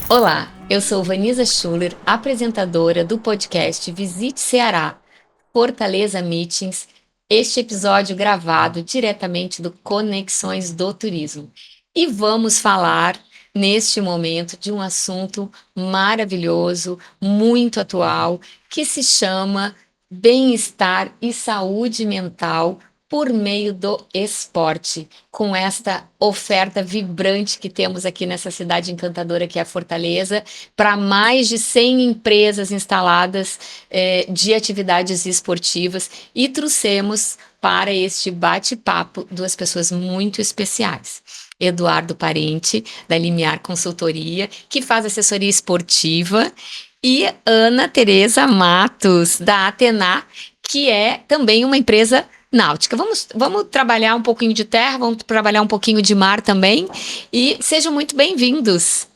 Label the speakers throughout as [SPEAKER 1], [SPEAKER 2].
[SPEAKER 1] Olá, eu sou Vanisa Schuller, apresentadora do podcast Visite Ceará, Fortaleza Meetings, este episódio gravado diretamente do Conexões do Turismo. E vamos falar, neste momento, de um assunto maravilhoso, muito atual, que se chama bem-estar e saúde mental por meio do esporte, com esta oferta vibrante que temos aqui nessa cidade encantadora que é a Fortaleza, para mais de 100 empresas instaladas de atividades esportivas e trouxemos para este bate-papo duas pessoas muito especiais. Eduardo Parente, da Limiar Consultoria, que faz assessoria esportiva, e Ana Tereza Matos, da Atena, que é também uma empresa náutica. Vamos trabalhar um pouquinho de terra, vamos trabalhar um pouquinho de mar também, e sejam muito bem-vindos.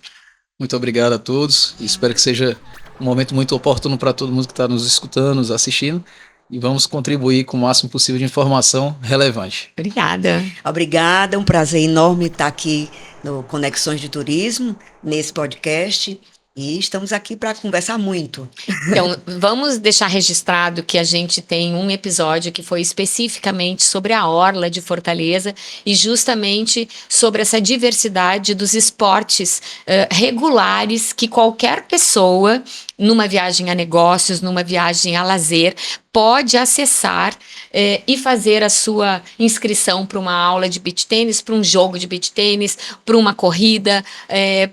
[SPEAKER 2] Muito obrigado a todos. Espero que seja um momento muito oportuno para todo mundo que está nos escutando, nos assistindo. E vamos contribuir com o máximo possível de informação relevante.
[SPEAKER 1] Obrigada.
[SPEAKER 3] Obrigada, um prazer enorme estar aqui no Conexões de Turismo, nesse podcast, e estamos aqui para conversar muito.
[SPEAKER 1] Então, vamos deixar registrado que a gente tem um episódio que foi especificamente sobre a Orla de Fortaleza e justamente sobre essa diversidade dos esportes regulares que qualquer pessoa, numa viagem a negócios, numa viagem a lazer, pode acessar e fazer a sua inscrição para uma aula de beach tênis, para um jogo de beach tênis, para uma corrida,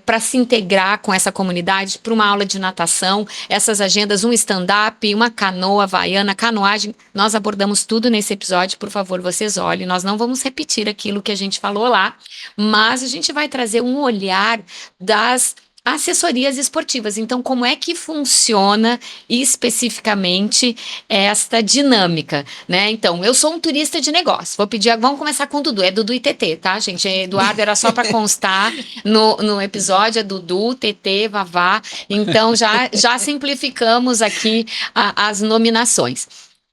[SPEAKER 1] para se integrar com essa comunidade, para uma aula de natação, essas agendas, um stand-up, uma canoa havaiana, canoagem, nós abordamos tudo nesse episódio, por favor, vocês olhem, nós não vamos repetir aquilo que a gente falou lá, mas a gente vai trazer um olhar das assessorias esportivas. Então, como é que funciona especificamente esta dinâmica, né? Então, eu sou um turista de negócio. Vou pedir, vamos começar com o Dudu. É Dudu e TT, tá, gente? Eduardo era só para constar no episódio, é Dudu, TT, Vavá. Então, já simplificamos aqui as nominações.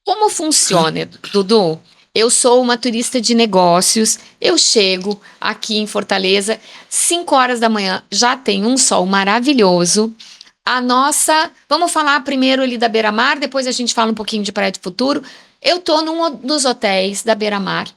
[SPEAKER 1] Como funciona, Dudu? Eu sou uma turista de negócios, eu chego aqui em Fortaleza, 5 horas da manhã, já tem um sol maravilhoso. Vamos falar primeiro ali da Beira-Mar, depois a gente fala um pouquinho de Praia do Futuro. Eu tô num dos hotéis da Beira-Mar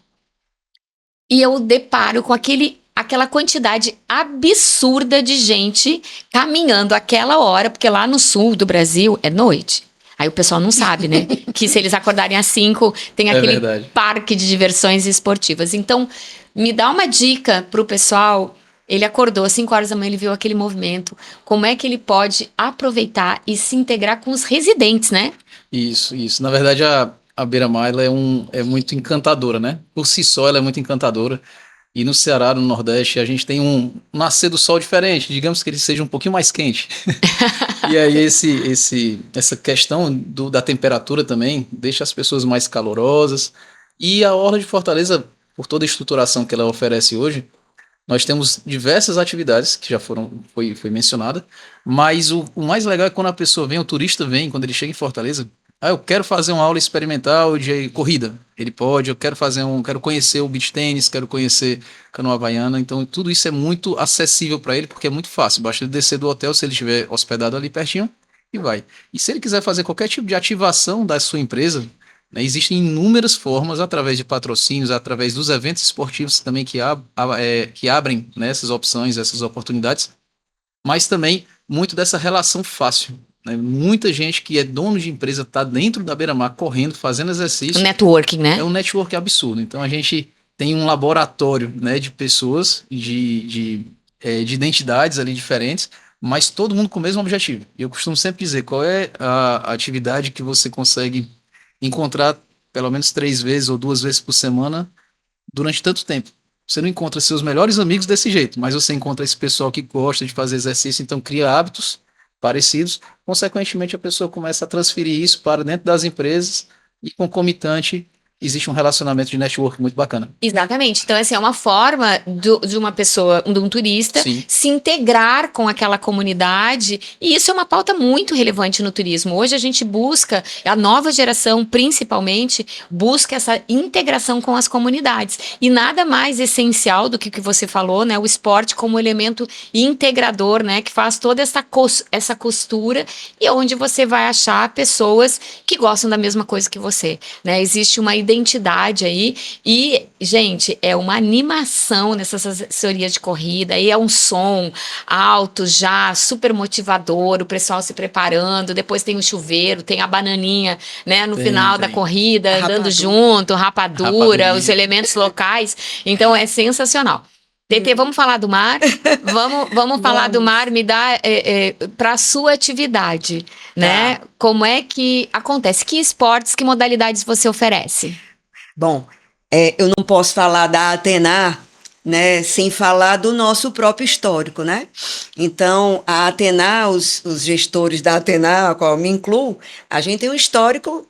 [SPEAKER 1] e eu deparo com aquela quantidade absurda de gente caminhando àquela hora, porque lá no sul do Brasil é noite. Aí o pessoal não sabe, né? Que se eles acordarem às 5, tem
[SPEAKER 2] É
[SPEAKER 1] aquele
[SPEAKER 2] verdade.
[SPEAKER 1] parque de diversões esportivas. Então, me dá uma dica pro pessoal. Ele acordou às 5 horas da manhã, ele viu aquele movimento. Como é que ele pode aproveitar e se integrar com os residentes, né?
[SPEAKER 2] Isso. Na verdade, a Beira-Mar ela é muito encantadora, né? Por si só, ela é muito encantadora. E no Ceará, no Nordeste, a gente tem um nascer do sol diferente, digamos que ele seja um pouquinho mais quente. E aí essa questão da temperatura também deixa as pessoas mais calorosas. E a Orla de Fortaleza, por toda a estruturação que ela oferece hoje, nós temos diversas atividades que já foi mencionada, mas o mais legal é quando a pessoa vem, o turista vem, quando ele chega em Fortaleza, eu quero fazer uma aula experimental de corrida. Ele pode, quero conhecer o beach tênis, quero conhecer canoa havaiana, então tudo isso é muito acessível para ele, porque é muito fácil, basta ele descer do hotel, se ele estiver hospedado ali pertinho, e vai. E se ele quiser fazer qualquer tipo de ativação da sua empresa, né, existem inúmeras formas, através de patrocínios, através dos eventos esportivos também que abrem, né, essas opções, essas oportunidades, mas também muito dessa relação fácil. Né? Muita gente que é dono de empresa está dentro da beira-mar, correndo, fazendo
[SPEAKER 1] O
[SPEAKER 2] exercício.
[SPEAKER 1] networking, né?
[SPEAKER 2] É um network absurdo. Então a gente tem um laboratório, né, de pessoas, de identidades ali diferentes, mas todo mundo com o mesmo objetivo. E eu costumo sempre dizer qual é a atividade que você consegue encontrar pelo menos 3 vezes ou 2 vezes por semana durante tanto tempo. Você não encontra seus melhores amigos desse jeito, mas você encontra esse pessoal que gosta de fazer exercício, então cria hábitos parecidos. Consequentemente, a pessoa começa a transferir isso para dentro das empresas e concomitante. existe um relacionamento de network muito bacana.
[SPEAKER 1] Exatamente. Então, assim, é uma forma de uma pessoa, de um turista,
[SPEAKER 2] Sim.
[SPEAKER 1] se integrar com aquela comunidade. E isso é uma pauta muito relevante no turismo. Hoje a gente busca, a nova geração, principalmente, busca essa integração com as comunidades. E nada mais essencial do que o que você falou, né? O esporte como elemento integrador, né? Que faz toda essa costura e onde você vai achar pessoas que gostam da mesma coisa que você, né? Existe uma identidade aí e, gente, é uma animação nessas assessorias de corrida, aí é um som alto já, super motivador, o pessoal se preparando, depois tem o chuveiro, tem a bananinha, né, no final da
[SPEAKER 2] Tem.
[SPEAKER 1] corrida,
[SPEAKER 3] A
[SPEAKER 1] andando
[SPEAKER 3] rapadura.
[SPEAKER 1] junto, rapadura,
[SPEAKER 2] Rapadurinha.
[SPEAKER 1] os elementos locais, então é sensacional. TT, vamos falar do mar? Vamos falar do
[SPEAKER 3] Vamos.
[SPEAKER 1] mar, me dá para a sua atividade, né?
[SPEAKER 3] Tá.
[SPEAKER 1] Como é que acontece? Que esportes, que modalidades você oferece?
[SPEAKER 3] Bom, eu não posso falar da Atenar, né, sem falar do nosso próprio histórico, né? Então, a Atenar, os gestores da Atenar, a qual eu me incluo, a gente tem um histórico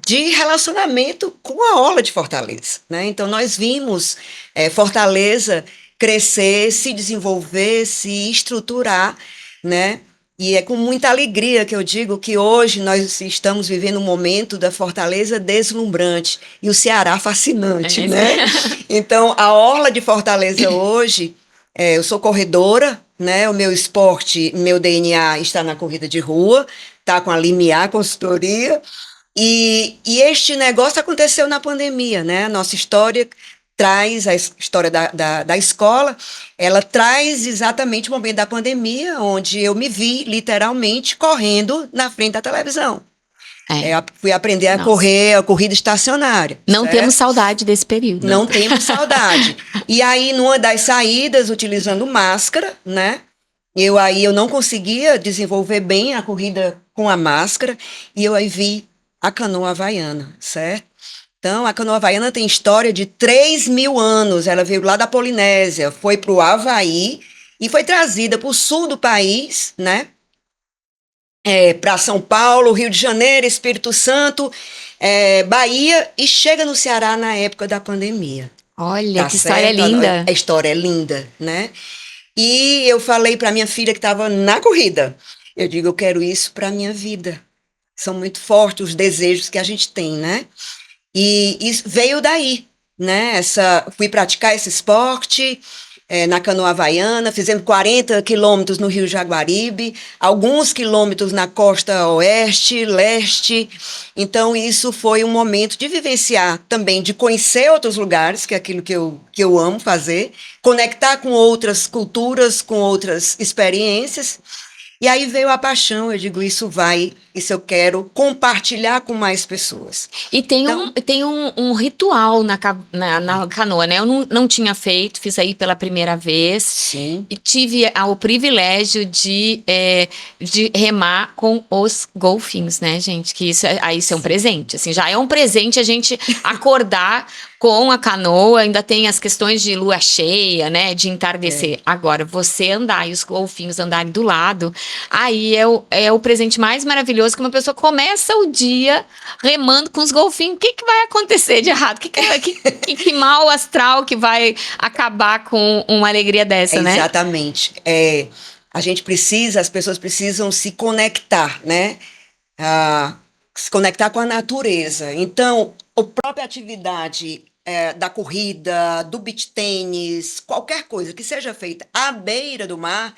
[SPEAKER 3] de relacionamento com a Orla de Fortaleza, né? Então, nós vimos Fortaleza crescer, se desenvolver, se estruturar, né? E é com muita alegria que eu digo que hoje nós estamos vivendo um momento da Fortaleza deslumbrante e o Ceará fascinante, né? Então, a Orla de Fortaleza hoje, eu sou corredora, né? O meu esporte, meu DNA está na corrida de rua, tá com a Limiar Consultoria, e este negócio aconteceu na pandemia, né? A nossa história traz, a história da escola, ela traz exatamente o momento da pandemia, onde eu me vi literalmente correndo na frente da televisão. Eu fui aprender a
[SPEAKER 1] Nossa.
[SPEAKER 3] correr a corrida estacionária.
[SPEAKER 1] Não
[SPEAKER 3] certo?
[SPEAKER 1] temos saudade desse período.
[SPEAKER 3] Não temos saudade. E aí, numa das saídas, utilizando máscara, né? Eu não conseguia desenvolver bem a corrida com a máscara, e eu aí vi a canoa havaiana, certo? Então, a canoa havaiana tem história de 3.000 anos. Ela veio lá da Polinésia, foi para o Havaí e foi trazida para o sul do país, né? Para São Paulo, Rio de Janeiro, Espírito Santo, Bahia, e chega no Ceará na época da pandemia.
[SPEAKER 1] Olha,
[SPEAKER 3] Tá
[SPEAKER 1] que história
[SPEAKER 3] certo?
[SPEAKER 1] linda.
[SPEAKER 3] A história é linda, né? E eu falei para minha filha que estava na corrida. Eu digo, eu quero isso para minha vida. São muito fortes os desejos que a gente tem, né? E isso veio daí, né? Fui praticar esse esporte na canoa havaiana, fizemos 40 quilômetros no Rio Jaguaribe, alguns quilômetros na costa oeste, leste. Então, isso foi um momento de vivenciar também, de conhecer outros lugares, que é aquilo que eu amo fazer, conectar com outras culturas, com outras experiências. E aí veio a paixão, eu digo, isso eu quero compartilhar com mais pessoas.
[SPEAKER 1] E tem,
[SPEAKER 3] Então,
[SPEAKER 1] tem um ritual na canoa, né? Eu não tinha feito, fiz aí pela primeira vez.
[SPEAKER 3] sim.
[SPEAKER 1] E tive o privilégio de remar com os golfinhos, né, gente? Que isso é um presente, assim, já é um presente a gente acordar com a canoa, ainda tem as questões de lua cheia, né, de entardecer. Agora, você andar e os golfinhos andarem do lado, aí é o presente mais maravilhoso, que uma pessoa começa o dia remando com os golfinhos. O que vai acontecer de errado? Que mal astral que vai acabar com uma alegria dessa, né?
[SPEAKER 3] Exatamente. As pessoas precisam se conectar, né? Se conectar com a natureza. Então, a própria atividade da corrida, do beach tênis, qualquer coisa que seja feita à beira do mar,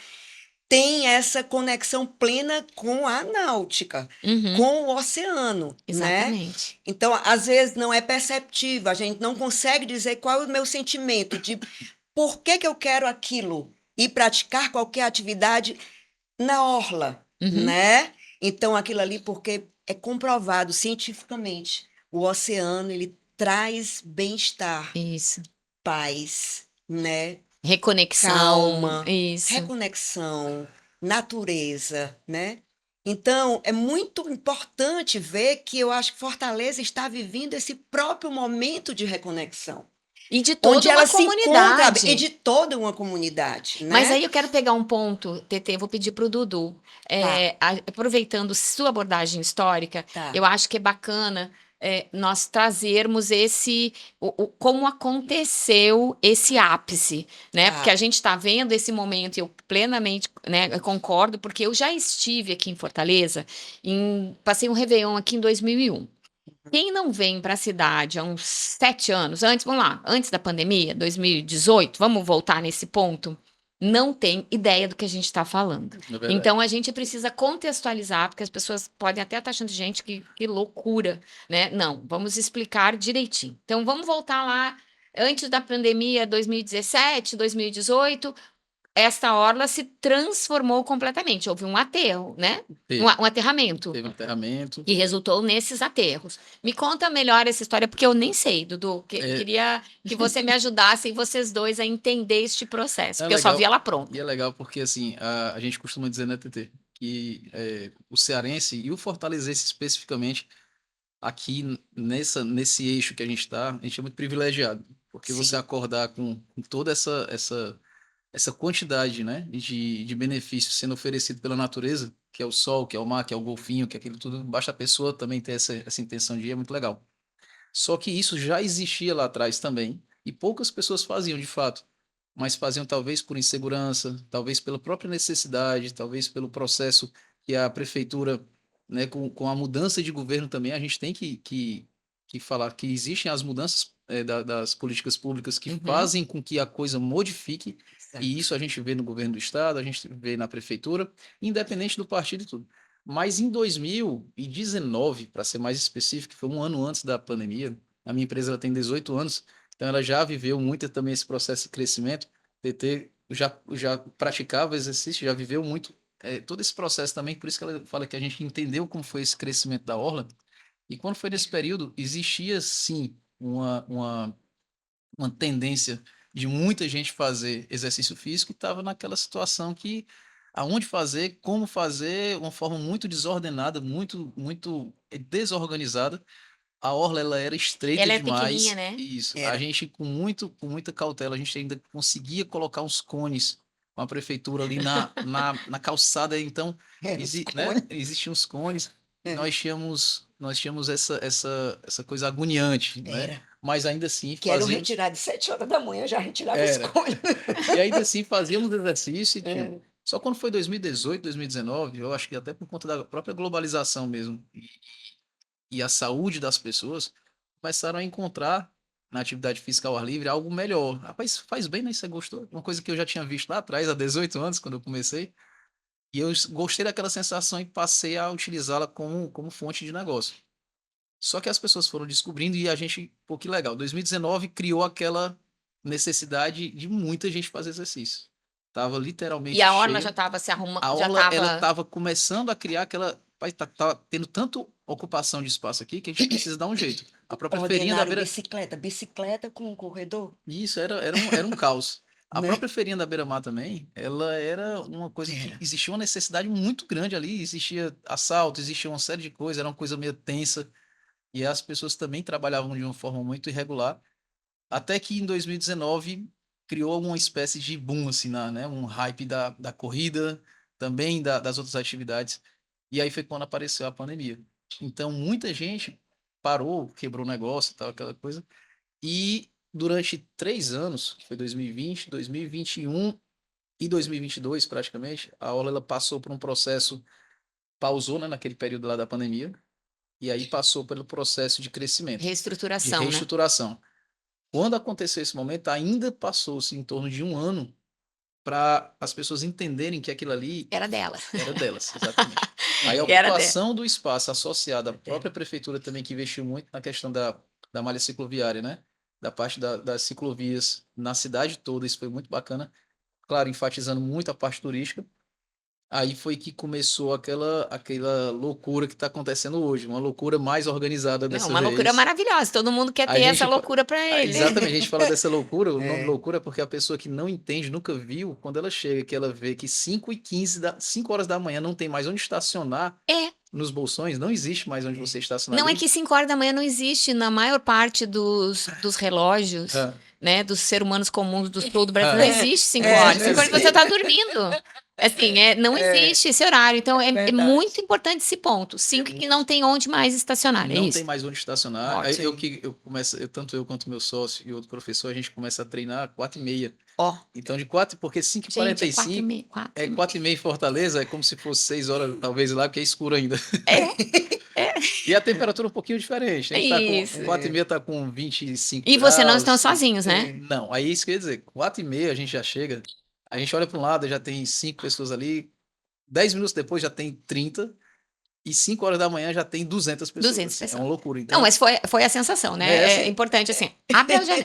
[SPEAKER 3] tem essa conexão plena com a náutica, com o oceano, né?
[SPEAKER 1] Exatamente.
[SPEAKER 3] Então, às vezes não é perceptível, a gente não consegue dizer qual é o meu sentimento de por que eu quero aquilo e praticar qualquer atividade na orla, né? Então, aquilo ali, porque é comprovado cientificamente, o oceano, ele traz bem-estar,
[SPEAKER 1] Isso.
[SPEAKER 3] paz, né?
[SPEAKER 1] Reconexão.
[SPEAKER 3] Calma,
[SPEAKER 1] Isso.
[SPEAKER 3] reconexão, natureza, né? Então, é muito importante ver que eu acho que Fortaleza está vivendo esse próprio momento de reconexão.
[SPEAKER 1] E de toda
[SPEAKER 3] onde
[SPEAKER 1] uma
[SPEAKER 3] ela se encontra,
[SPEAKER 1] comunidade.
[SPEAKER 3] e de toda uma comunidade, né?
[SPEAKER 1] Mas aí eu quero pegar um ponto, TT, vou pedir para o Dudu. Aproveitando sua abordagem histórica,
[SPEAKER 3] Tá.
[SPEAKER 1] eu acho que é bacana nós trazermos como aconteceu esse ápice, né? Porque a gente está vendo esse momento, e eu plenamente, né, eu concordo, porque eu já estive aqui em Fortaleza, passei um Réveillon aqui em 2001. Quem não vem para a cidade há uns 7 anos, vamos lá, antes da pandemia, 2018, vamos voltar nesse ponto, não tem ideia do que a gente está falando.
[SPEAKER 2] É verdade.
[SPEAKER 1] Então, a gente precisa contextualizar, porque as pessoas podem até estar achando, gente, que loucura, né? Não, vamos explicar direitinho. Então, vamos voltar lá, antes da pandemia, 2017, 2018, esta orla se transformou completamente. Houve um aterro, né?
[SPEAKER 2] Teve,
[SPEAKER 1] Um aterramento.
[SPEAKER 2] teve um aterramento.
[SPEAKER 1] Que resultou nesses aterros. Me conta melhor essa história, porque eu nem sei, Dudu. Queria que você me ajudasse e vocês dois a entender este processo, porque eu só vi ela pronta.
[SPEAKER 2] E é legal porque, assim, a gente costuma dizer, né, TT, que o cearense e o fortalezense especificamente, aqui nesse eixo que a gente está, a gente é muito privilegiado, porque
[SPEAKER 3] Sim.
[SPEAKER 2] você acordar com toda essa quantidade, né, de benefícios sendo oferecido pela natureza, que é o sol, que é o mar, que é o golfinho, que é aquilo tudo, basta a pessoa também ter essa intenção de ir, é muito legal. Só que isso já existia lá atrás também, e poucas pessoas faziam de fato, mas faziam talvez por insegurança, talvez pela própria necessidade, talvez pelo processo que a prefeitura, né, com a mudança de governo também, a gente tem que falar que existem as mudanças das políticas públicas que fazem com que a coisa modifique, e isso a gente vê no governo do estado, a gente vê na prefeitura, independente do partido e tudo. Mas em 2019, para ser mais específico, foi um ano antes da pandemia, a minha empresa ela tem 18 anos, então ela já viveu muito também esse processo de crescimento. TT já praticava exercício, já viveu muito todo esse processo também, por isso que ela fala que a gente entendeu como foi esse crescimento da Orla. E quando foi nesse período, existia sim uma tendência de muita gente fazer exercício físico e estava naquela situação que aonde fazer, como fazer, uma forma muito desordenada, muito desorganizada. A orla ela era estreita
[SPEAKER 1] Ela é
[SPEAKER 2] demais.
[SPEAKER 1] pequenininha, né?
[SPEAKER 2] Isso. A
[SPEAKER 3] Era.
[SPEAKER 2] gente com muita cautela, a gente ainda conseguia colocar uns cones com a prefeitura ali na calçada, então
[SPEAKER 3] Era os
[SPEAKER 2] né,
[SPEAKER 3] cones.
[SPEAKER 2] existiam os cones.
[SPEAKER 3] É.
[SPEAKER 2] Nós tínhamos essa coisa agoniante, né?
[SPEAKER 3] Era.
[SPEAKER 2] Mas ainda assim
[SPEAKER 3] Quero
[SPEAKER 2] fazíamos.
[SPEAKER 3] retirar de 7 horas da manhã, já retirava os
[SPEAKER 2] Era.
[SPEAKER 3] cones.
[SPEAKER 2] E ainda assim fazíamos exercício.
[SPEAKER 3] É.
[SPEAKER 2] Só quando foi 2018, 2019, eu acho que até por conta da própria globalização mesmo e a saúde das pessoas, começaram a encontrar na atividade física ao ar livre algo melhor. Rapaz, faz bem, né? Você gostou? Uma coisa que eu já tinha visto lá atrás, há 18 anos, quando eu comecei. E eu gostei daquela sensação e passei a utilizá-la como fonte de negócio. Só que as pessoas foram descobrindo e a gente, pô, que legal. 2019 criou aquela necessidade de muita gente fazer exercício. Tava literalmente
[SPEAKER 1] E a orla
[SPEAKER 2] cheio.
[SPEAKER 1] já estava se arrumando,
[SPEAKER 2] A
[SPEAKER 1] já
[SPEAKER 2] orla, ela
[SPEAKER 1] estava.
[SPEAKER 2] estava começando a criar aquela. Pai, tá tendo tanta ocupação de espaço aqui que a gente precisa dar um jeito. A própria feirinha da
[SPEAKER 3] Ordenaram
[SPEAKER 2] beira.
[SPEAKER 3] bicicleta com um corredor.
[SPEAKER 2] Isso era um caos. A
[SPEAKER 3] Né?
[SPEAKER 2] própria feirinha da Beira-Mar também, ela era uma coisa que
[SPEAKER 3] Era.
[SPEAKER 2] existia uma necessidade muito grande ali. Existia assalto, existia uma série de coisas, era uma coisa meio tensa. E as pessoas também trabalhavam de uma forma muito irregular. Até que em 2019 criou uma espécie de boom, assim, né? Um hype da corrida, também das outras atividades. E aí foi quando apareceu a pandemia. Então, muita gente parou, quebrou o negócio e tal, aquela coisa. E durante 3 anos, que foi 2020, 2021 e 2022, praticamente, a Ola ela passou por um processo, pausou, né, naquele período lá da pandemia, e aí passou pelo processo de crescimento, de
[SPEAKER 1] Reestruturação, né?
[SPEAKER 2] reestruturação. Quando aconteceu esse momento, ainda passou-se em torno de um ano para as pessoas entenderem que aquilo ali
[SPEAKER 1] Era dela.
[SPEAKER 2] era delas, exatamente. Aí a
[SPEAKER 1] Era
[SPEAKER 2] ocupação do espaço associada à própria prefeitura também, que investiu muito na questão da malha cicloviária, né? Da parte das ciclovias na cidade toda, isso foi muito bacana. Claro, enfatizando muito a parte turística. Aí foi que começou aquela loucura que está acontecendo hoje, uma loucura mais organizada
[SPEAKER 1] Não,
[SPEAKER 2] dessa
[SPEAKER 1] uma
[SPEAKER 2] vez.
[SPEAKER 1] loucura maravilhosa. Todo mundo quer
[SPEAKER 2] A
[SPEAKER 1] ter
[SPEAKER 2] gente
[SPEAKER 1] essa
[SPEAKER 2] fa-
[SPEAKER 1] loucura para ele.
[SPEAKER 2] Exatamente, a gente fala dessa loucura, o nome
[SPEAKER 3] É.
[SPEAKER 2] loucura é porque a pessoa que não entende, nunca viu, quando ela chega, que ela vê que 5h15, 5 horas da manhã não tem mais onde estacionar
[SPEAKER 1] É.
[SPEAKER 2] nos bolsões, não existe mais onde você estacionar
[SPEAKER 1] Não é
[SPEAKER 2] ali.
[SPEAKER 1] que 5 horas da manhã não existe na maior parte dos relógios,
[SPEAKER 2] Ah,
[SPEAKER 1] né? Dos seres humanos comuns do sul do Brasil.
[SPEAKER 2] ah,
[SPEAKER 1] Não existe 5
[SPEAKER 3] É,
[SPEAKER 1] horas.
[SPEAKER 3] não
[SPEAKER 1] 5 horas você
[SPEAKER 3] existe.
[SPEAKER 1] está dormindo. Assim, não existe esse horário. Então, é
[SPEAKER 3] Verdade.
[SPEAKER 1] muito importante esse ponto. 5 que não tem onde mais estacionar. É
[SPEAKER 2] Não
[SPEAKER 1] isso.
[SPEAKER 2] tem mais onde estacionar. Aí
[SPEAKER 1] Ótimo.
[SPEAKER 2] tanto eu quanto meu sócio e outro professor, a gente começa a treinar 4h30.
[SPEAKER 1] Ó,
[SPEAKER 2] Então, de 4, porque
[SPEAKER 1] gente, é 4 e
[SPEAKER 2] 5h45
[SPEAKER 1] meia. 4
[SPEAKER 2] é
[SPEAKER 1] e meia.
[SPEAKER 2] 4h30 em Fortaleza, é como se fosse 6 horas, talvez lá, porque é escuro ainda.
[SPEAKER 1] É,
[SPEAKER 2] E a temperatura é um pouquinho diferente. A gente tá com
[SPEAKER 1] isso.
[SPEAKER 2] 4h30 tá com 25
[SPEAKER 1] E vocês não estão
[SPEAKER 2] graus.
[SPEAKER 1] sozinhos, né?
[SPEAKER 2] Não, aí isso quer dizer, 4h30 a gente já chega, a gente olha para um lado, já tem 5 pessoas ali, 10 minutos depois já tem 30, e 5 horas da manhã já tem 200 pessoas.
[SPEAKER 1] 200
[SPEAKER 2] É
[SPEAKER 1] pessoas.
[SPEAKER 2] uma loucura.
[SPEAKER 1] Não,
[SPEAKER 2] Então,
[SPEAKER 1] mas foi a sensação, né?
[SPEAKER 2] assim,
[SPEAKER 1] É importante, assim,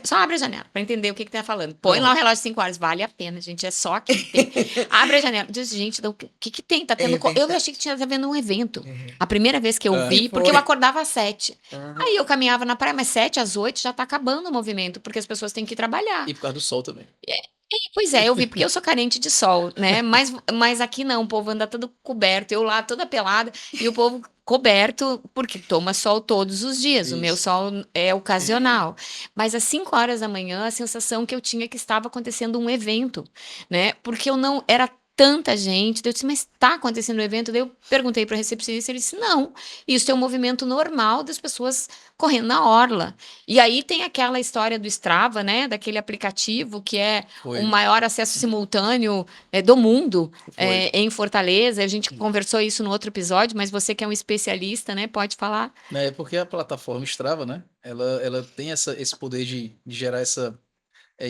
[SPEAKER 1] só abre a janela para entender o que tá falando. Põe lá o
[SPEAKER 2] pronto.
[SPEAKER 1] relógio de 5 horas, vale a pena, gente, é só aqui que tem. Abre a janela, diz, gente, o que tem? Tá tendo...
[SPEAKER 3] É
[SPEAKER 1] Eu
[SPEAKER 3] verdade.
[SPEAKER 1] achei que tinha havendo um evento. A primeira vez que eu
[SPEAKER 2] Ah.
[SPEAKER 1] vi,
[SPEAKER 3] E
[SPEAKER 1] porque eu
[SPEAKER 3] foi.
[SPEAKER 1] acordava às 7.
[SPEAKER 3] Aham.
[SPEAKER 1] Aí eu caminhava na praia, mas 7 às 8 já tá acabando o movimento, porque as pessoas têm que trabalhar.
[SPEAKER 2] E por causa do sol também.
[SPEAKER 1] Pois é, eu vi, porque eu sou carente de sol, né? Mas aqui não, o povo anda todo coberto, eu lá toda pelada, e o povo coberto, porque toma sol todos os dias. O meu
[SPEAKER 2] Isso.
[SPEAKER 1] sol é ocasional. Mas às 5 horas da manhã, a sensação que eu tinha é que estava acontecendo um evento, né? Porque eu não. Era tanta gente, daí eu disse, mas está acontecendo um evento? Daí eu perguntei para o recepcionista, ele disse, não, isso é um movimento normal das pessoas correndo na orla. E aí tem aquela história do Strava, né? Daquele aplicativo que é o
[SPEAKER 2] Foi.
[SPEAKER 1] maior acesso simultâneo do mundo
[SPEAKER 2] Foi.
[SPEAKER 1] em Fortaleza. A gente conversou isso no outro episódio, mas você que é um especialista, né? Pode falar.
[SPEAKER 2] É porque a plataforma Strava, né? Ela tem esse poder de gerar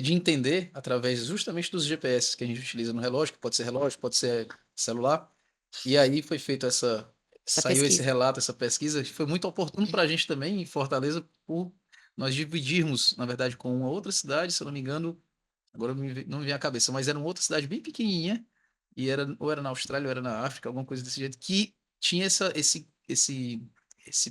[SPEAKER 2] de entender através justamente dos GPS que a gente utiliza no relógio, que pode ser relógio, pode ser celular. E aí foi feito saiu esse
[SPEAKER 1] Pesquisa.
[SPEAKER 2] relato, essa pesquisa, que foi muito oportuno para a gente também em Fortaleza, por nós dividirmos, na verdade, com uma outra cidade, se eu não me engano, agora não me vem à cabeça, mas era uma outra cidade bem pequenininha, e ou era na Austrália ou era na África, alguma coisa desse jeito, que tinha esse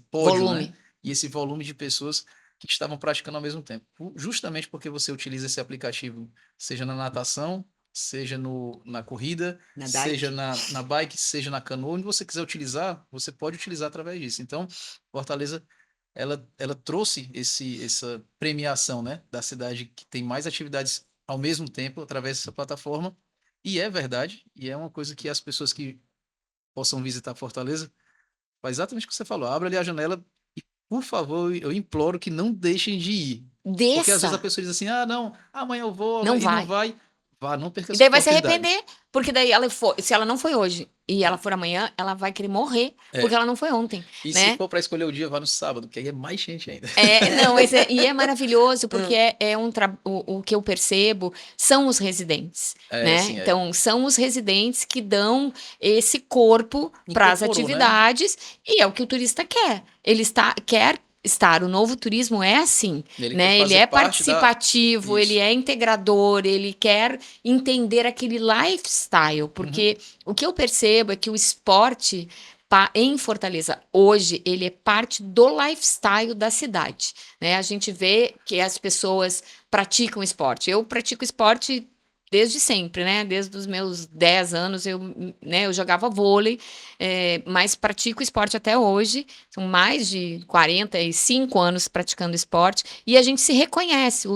[SPEAKER 2] pódio, né?
[SPEAKER 1] Volume.
[SPEAKER 2] E esse volume de pessoas que estavam praticando ao mesmo tempo. Justamente porque você utiliza esse aplicativo, seja na natação, seja na corrida,
[SPEAKER 3] Na
[SPEAKER 2] seja
[SPEAKER 3] bike.
[SPEAKER 2] na bike, seja na canoa, onde você quiser utilizar, você pode utilizar através disso. Então, Fortaleza, ela trouxe essa premiação, né, da cidade que tem mais atividades ao mesmo tempo através dessa plataforma. E é verdade, e é uma coisa que as pessoas que possam visitar Fortaleza, faz exatamente o que você falou, abre ali a janela e, por favor, eu imploro que não deixem de ir. Porque às vezes a
[SPEAKER 1] Desça.
[SPEAKER 2] pessoa diz assim, ah, não, amanhã eu vou,
[SPEAKER 1] Não
[SPEAKER 2] e não
[SPEAKER 1] vai.
[SPEAKER 2] vai. Vá, não perca
[SPEAKER 1] E
[SPEAKER 2] essa
[SPEAKER 1] daí vai se
[SPEAKER 2] oportunidade.
[SPEAKER 1] arrepender, porque daí se ela não foi hoje e ela for amanhã, ela vai querer morrer, porque
[SPEAKER 2] É.
[SPEAKER 1] ela não foi ontem,
[SPEAKER 2] E se
[SPEAKER 1] né?
[SPEAKER 2] for para escolher o dia, vá no sábado, que aí é mais gente ainda.
[SPEAKER 1] Não, e é maravilhoso, porque
[SPEAKER 3] Hum.
[SPEAKER 1] o que eu percebo são os residentes,
[SPEAKER 2] É,
[SPEAKER 1] né?
[SPEAKER 2] sim, é.
[SPEAKER 1] Então, são os residentes que dão esse corpo para as
[SPEAKER 2] Incorporou, né?
[SPEAKER 1] atividades, e é o que o turista quer. Quer estar. O novo turismo é assim,
[SPEAKER 2] Ele quer
[SPEAKER 1] né? Ele
[SPEAKER 2] fazer
[SPEAKER 1] é
[SPEAKER 2] parte
[SPEAKER 1] participativo, ele
[SPEAKER 2] Isso.
[SPEAKER 1] é integrador, ele quer entender aquele lifestyle,
[SPEAKER 2] Uhum.
[SPEAKER 1] porque o que eu percebo é que o esporte em Fortaleza, hoje, ele é parte do lifestyle da cidade, né? A gente vê que as pessoas praticam esporte. Eu pratico esporte desde sempre, né? Desde os meus 10 anos, eu jogava vôlei, mas pratico esporte até hoje. São mais de 45 anos praticando esporte. E a gente se reconhece.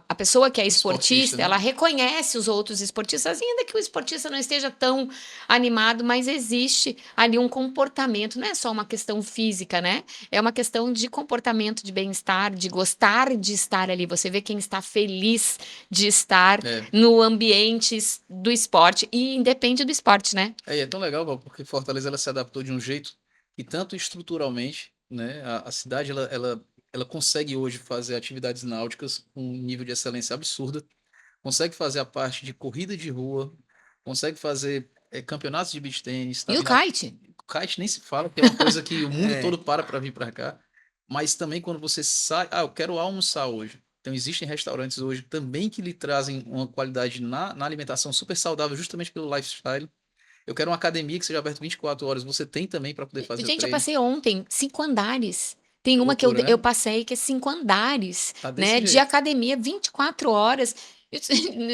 [SPEAKER 1] A pessoa que é esportista,
[SPEAKER 2] né?
[SPEAKER 1] ela reconhece os outros esportistas, ainda que o esportista não esteja tão animado, mas existe ali um comportamento, não é só uma questão física, né? É uma questão de comportamento, de bem-estar, de gostar de estar ali. Você vê quem está feliz de estar
[SPEAKER 2] É.
[SPEAKER 1] no ambiente do esporte, e independe do esporte, né?
[SPEAKER 2] É tão legal, Val, porque Fortaleza ela se adaptou de um jeito que tanto estruturalmente, né, a cidade ela consegue hoje fazer atividades náuticas com um nível de excelência absurda, consegue fazer a parte de corrida de rua, consegue fazer campeonatos de beach tênis, tá
[SPEAKER 1] E o
[SPEAKER 2] vindo
[SPEAKER 1] kite?
[SPEAKER 2] kite nem se fala, que é uma coisa que o mundo
[SPEAKER 3] É.
[SPEAKER 2] todo para vir para cá, mas também quando você sai, eu quero almoçar hoje. Então existem restaurantes hoje também que lhe trazem uma qualidade na alimentação super saudável, justamente pelo lifestyle. Eu quero uma academia que seja aberta 24 horas. Você tem também para poder fazer o
[SPEAKER 1] Gente, eu
[SPEAKER 2] treino.
[SPEAKER 1] passei ontem 5 andares. Tem uma que
[SPEAKER 2] Loucura,
[SPEAKER 1] eu
[SPEAKER 2] né?
[SPEAKER 1] passei que é 5 andares,
[SPEAKER 2] Tá desse
[SPEAKER 1] né? De
[SPEAKER 2] jeito.
[SPEAKER 1] academia, 24 horas.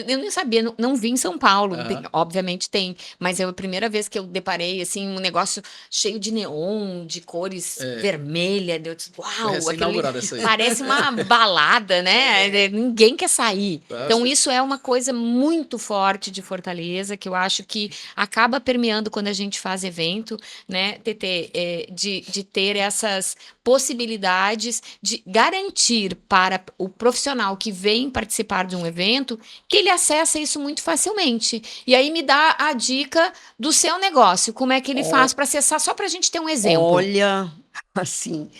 [SPEAKER 1] Eu nem sabia, não vi em São Paulo.
[SPEAKER 2] Aham.
[SPEAKER 1] Obviamente tem, mas é a primeira vez que eu deparei assim um negócio cheio de neon, de cores
[SPEAKER 2] É,
[SPEAKER 1] vermelha. Eu disse,
[SPEAKER 2] foi
[SPEAKER 1] uau, aquilo ali
[SPEAKER 2] recém-inaugurada essa aí.
[SPEAKER 1] parece uma balada, né? Ninguém quer sair.
[SPEAKER 2] Tá,
[SPEAKER 1] Então isso é uma coisa muito forte de Fortaleza que eu acho que acaba permeando quando a gente faz evento, né, TT, de ter essas possibilidades de garantir para o profissional que vem participar de um evento que ele acessa isso muito facilmente. E aí me dá a dica do seu negócio, como é que ele faz
[SPEAKER 3] Ó,
[SPEAKER 1] para acessar, só para a gente ter um exemplo.
[SPEAKER 3] olha, assim,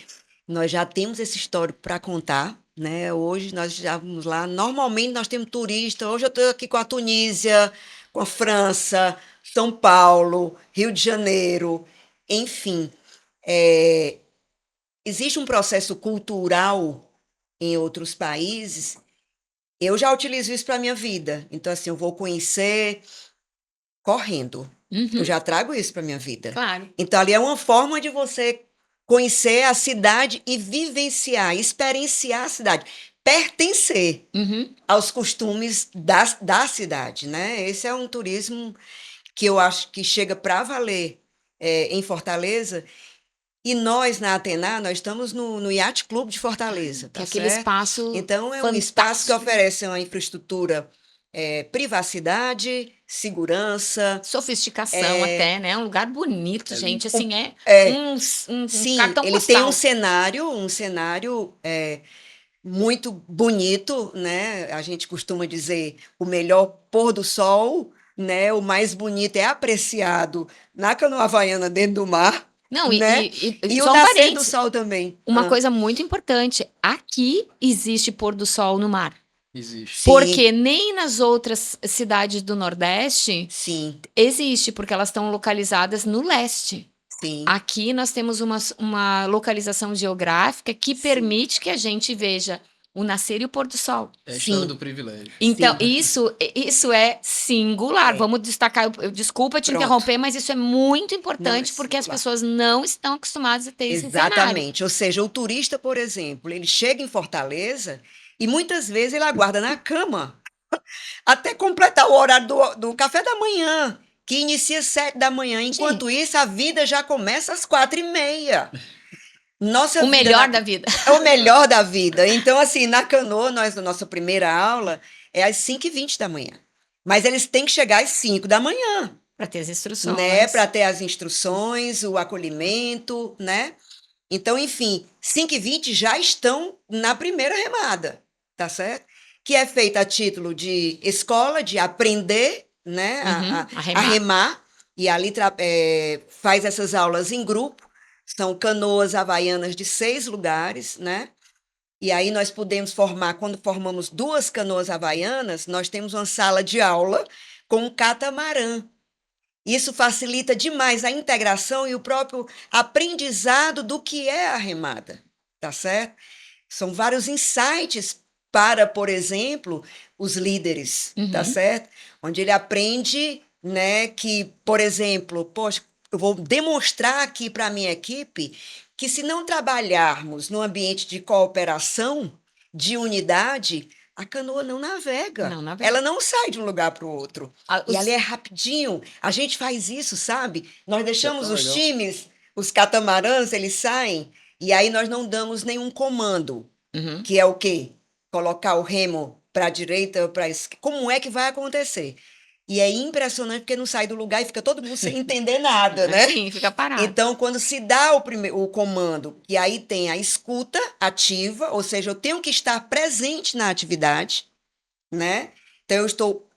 [SPEAKER 3] nós já temos esse histórico para contar, né? Hoje nós já vamos lá. Normalmente nós temos turista. Hoje eu estou aqui com a Tunísia, com a França, São Paulo, Rio de Janeiro, enfim. É, existe um processo cultural em outros países. Eu já utilizo isso para minha vida. Então, assim, eu vou conhecer correndo. Eu
[SPEAKER 1] Uhum,
[SPEAKER 3] já trago isso para minha vida.
[SPEAKER 1] claro.
[SPEAKER 3] Então, ali é uma forma de você conhecer a cidade e vivenciar, experienciar a cidade, pertencer
[SPEAKER 1] Uhum.
[SPEAKER 3] aos costumes da cidade, né? Esse é um turismo que eu acho que chega para valer em Fortaleza. E nós, na Atena, nós estamos no Yacht Club de Fortaleza,
[SPEAKER 1] Que é
[SPEAKER 3] tá
[SPEAKER 1] aquele
[SPEAKER 3] certo?
[SPEAKER 1] espaço
[SPEAKER 3] Então, é um espaço que
[SPEAKER 1] fantástico,
[SPEAKER 3] oferece uma infraestrutura, privacidade, segurança,
[SPEAKER 1] sofisticação até, né? Um lugar bonito,
[SPEAKER 2] É
[SPEAKER 1] gente.
[SPEAKER 2] lindo.
[SPEAKER 1] Assim, é
[SPEAKER 3] é,
[SPEAKER 1] um
[SPEAKER 3] sim,
[SPEAKER 1] cartão
[SPEAKER 3] ele tem
[SPEAKER 1] postal.
[SPEAKER 3] um cenário muito bonito, né? A gente costuma dizer o melhor pôr do sol, né? O mais bonito é apreciado na canoa havaiana dentro do mar,
[SPEAKER 1] Não,
[SPEAKER 3] né? E o
[SPEAKER 1] só um
[SPEAKER 3] nascer do
[SPEAKER 1] parênteses.
[SPEAKER 3] sol também.
[SPEAKER 1] Uma
[SPEAKER 3] Ah,
[SPEAKER 1] coisa muito importante: aqui existe pôr do sol no mar.
[SPEAKER 2] Existe.
[SPEAKER 3] sim,
[SPEAKER 1] Porque nem nas outras cidades do Nordeste
[SPEAKER 3] sim,
[SPEAKER 1] existe, porque elas estão localizadas no leste.
[SPEAKER 3] sim,
[SPEAKER 1] Aqui nós temos uma localização geográfica que
[SPEAKER 3] sim,
[SPEAKER 1] permite que a gente veja o nascer e o pôr do sol.
[SPEAKER 2] É a história
[SPEAKER 3] sim,
[SPEAKER 2] do privilégio.
[SPEAKER 1] Então,
[SPEAKER 3] sim.
[SPEAKER 1] isso é singular.
[SPEAKER 3] É,
[SPEAKER 1] Vamos destacar. Desculpa te
[SPEAKER 3] pronto.
[SPEAKER 1] interromper, mas isso é muito
[SPEAKER 3] Não é
[SPEAKER 1] importante porque as
[SPEAKER 3] singular.
[SPEAKER 1] pessoas não estão acostumadas a ter esse cenário.
[SPEAKER 3] Exatamente. Ou seja, o turista, por exemplo, ele chega em Fortaleza e muitas vezes ele aguarda na cama até completar o horário do café da manhã, que inicia às 7 da manhã.
[SPEAKER 1] Gente,
[SPEAKER 3] Enquanto isso, a vida já começa às 4h30. Nossa
[SPEAKER 1] o
[SPEAKER 3] vida
[SPEAKER 1] melhor da vida.
[SPEAKER 3] é o melhor da vida. Então, assim, na canoa, nós, na nossa primeira aula, é às 5h20 da manhã. Mas eles têm que chegar às 5 da manhã,
[SPEAKER 1] Para ter as
[SPEAKER 3] né?
[SPEAKER 1] instruções.
[SPEAKER 3] Para ter as instruções, o acolhimento, né? Então, enfim, 5h20 já estão na primeira remada, tá certo? Que é feita a título de escola, de aprender, né,
[SPEAKER 1] Uhum,
[SPEAKER 3] a
[SPEAKER 1] arremar.
[SPEAKER 3] remar, e ali faz essas aulas em grupo, são canoas havaianas de 6 lugares, né? E aí nós podemos formar, quando formamos 2 canoas havaianas, nós temos uma sala de aula com um catamarã. Isso facilita demais a integração e o próprio aprendizado do que é a remada, tá certo? São vários insights para, por exemplo, os líderes, tá
[SPEAKER 1] Uhum.
[SPEAKER 3] certo? Onde ele aprende, né, que, por exemplo, poxa, eu vou demonstrar aqui para a minha equipe que se não trabalharmos no ambiente de cooperação, de unidade, a canoa não navega.
[SPEAKER 1] Não, na
[SPEAKER 3] Ela
[SPEAKER 1] verdade.
[SPEAKER 3] não sai de um lugar para o outro. E ali é rapidinho. A gente faz isso, sabe? Nós
[SPEAKER 2] Isso é
[SPEAKER 3] deixamos
[SPEAKER 2] tão
[SPEAKER 3] os
[SPEAKER 2] legal.
[SPEAKER 3] times, os catamarãs, eles saem, e aí nós não damos nenhum comando,
[SPEAKER 1] Uhum.
[SPEAKER 3] que é o quê? Colocar o remo para a direita ou para a esquerda. Como é que vai acontecer? E é impressionante porque não sai do lugar e fica todo mundo sem entender nada, né?
[SPEAKER 1] Assim, fica parado.
[SPEAKER 3] Então, quando se dá o comando, e aí tem a escuta ativa, ou seja, eu tenho que estar presente na atividade, né? Então, eu estou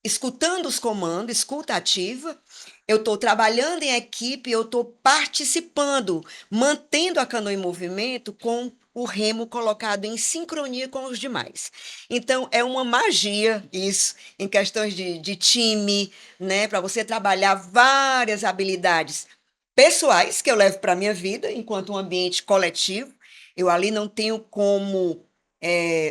[SPEAKER 3] escutando os comandos, escuta ativa, eu estou trabalhando em equipe, eu estou participando, mantendo a canoa em movimento com o remo colocado em sincronia com os demais. Então, é uma magia isso, em questões de time, né? Para você trabalhar várias habilidades pessoais que eu levo para a minha vida, enquanto um ambiente coletivo. Eu ali não tenho como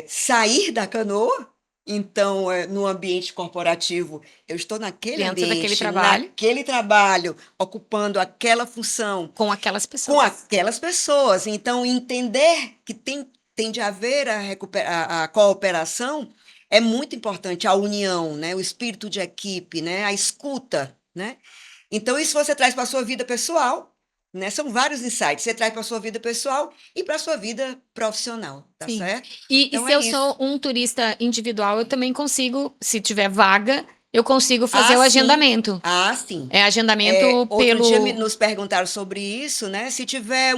[SPEAKER 3] sair da canoa, então, no ambiente corporativo, eu estou naquele
[SPEAKER 1] Dentro daquele
[SPEAKER 3] ambiente,
[SPEAKER 1] trabalho,
[SPEAKER 3] naquele trabalho, ocupando aquela função
[SPEAKER 1] com aquelas
[SPEAKER 3] com
[SPEAKER 1] pessoas.
[SPEAKER 3] aquelas pessoas. Então, entender que tem de haver a cooperação é muito importante a união, né? O espírito de equipe, né? A escuta, né? Então, isso você traz para a sua vida pessoal, né? São vários insights. Você traz para a sua vida pessoal e para a sua vida profissional, tá
[SPEAKER 1] Sim.
[SPEAKER 3] certo?
[SPEAKER 1] E
[SPEAKER 3] Então
[SPEAKER 1] se
[SPEAKER 3] é
[SPEAKER 1] eu
[SPEAKER 3] isso.
[SPEAKER 1] sou um turista individual, eu também consigo, se tiver vaga, eu consigo fazer
[SPEAKER 3] Ah,
[SPEAKER 1] o
[SPEAKER 3] sim.
[SPEAKER 1] agendamento.
[SPEAKER 3] Ah, sim.
[SPEAKER 1] É agendamento
[SPEAKER 3] Outro dia
[SPEAKER 1] pelo.
[SPEAKER 3] nos perguntaram sobre isso, né? Se tiver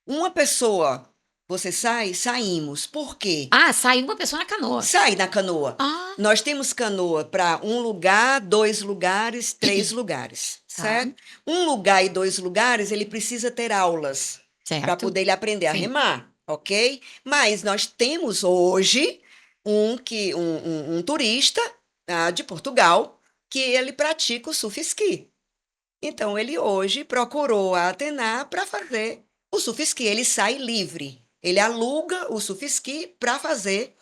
[SPEAKER 3] uma pessoa, você sai? Saímos. Por quê?
[SPEAKER 1] Ah, sai uma pessoa na canoa.
[SPEAKER 3] Sai na canoa.
[SPEAKER 1] Ah,
[SPEAKER 3] Nós temos canoa para 1 lugar, 2 lugares, 3 lugares,
[SPEAKER 1] Tá.
[SPEAKER 3] certo? 1 lugar e 2 lugares, ele precisa ter aulas para
[SPEAKER 1] certo.
[SPEAKER 3] poder ele aprender a
[SPEAKER 1] Sim.
[SPEAKER 3] remar, ok? Mas nós temos hoje um turista de Portugal que ele pratica o surf ski. Então, ele hoje procurou a Atena para fazer o surf ski. Ele sai livre. Ele aluga o surf ski para fazer,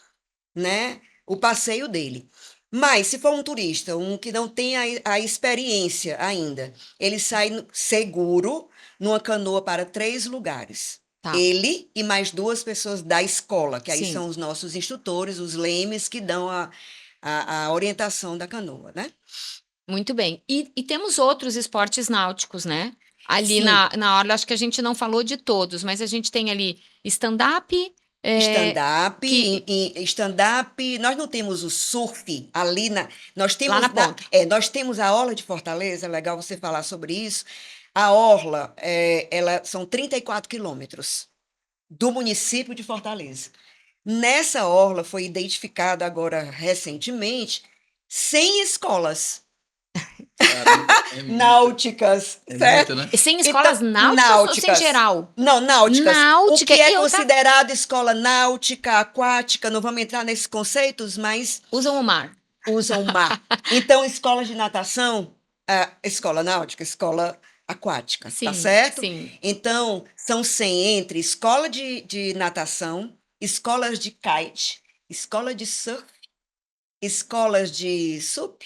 [SPEAKER 3] né, o passeio dele. Mas se for um turista, um que não tem a experiência ainda, ele sai seguro numa canoa para 3 lugares.
[SPEAKER 1] Tá.
[SPEAKER 3] Ele e mais 2 pessoas da escola, que aí
[SPEAKER 1] Sim.
[SPEAKER 3] são os nossos instrutores, os lemes, que dão a orientação da canoa, né?
[SPEAKER 1] Muito bem. E temos outros esportes náuticos, né? Ali
[SPEAKER 3] Sim.
[SPEAKER 1] na orla, acho que a gente não falou de todos, mas a gente tem ali stand-up.
[SPEAKER 3] Stand-up,
[SPEAKER 1] que-
[SPEAKER 3] stand-up, nós não temos o surf ali nós temos
[SPEAKER 1] Lá na ponta.
[SPEAKER 3] nós temos a orla de Fortaleza, é legal você falar sobre isso. A orla, ela são 34 quilômetros do município de Fortaleza. Nessa orla foi identificada agora recentemente 100 escolas
[SPEAKER 2] Caramba, é muito,
[SPEAKER 3] náuticas,
[SPEAKER 2] é
[SPEAKER 3] certo?
[SPEAKER 2] muito, né?
[SPEAKER 1] Sem escolas
[SPEAKER 3] Então,
[SPEAKER 1] náuticas ou sem
[SPEAKER 3] náuticas.
[SPEAKER 1] geral?
[SPEAKER 3] Não, náuticas.
[SPEAKER 1] Náutica,
[SPEAKER 3] O que é
[SPEAKER 1] eu
[SPEAKER 3] considerado escola náutica, aquática, não vamos entrar nesses conceitos, mas
[SPEAKER 1] Usam o mar.
[SPEAKER 3] usam o mar. Então, escolas de natação, escola náutica, escola aquática,
[SPEAKER 1] Sim,
[SPEAKER 3] tá certo?
[SPEAKER 1] sim.
[SPEAKER 3] Então, são 100 entre escola de natação, escolas de kite, escola de surf, escolas de SUP,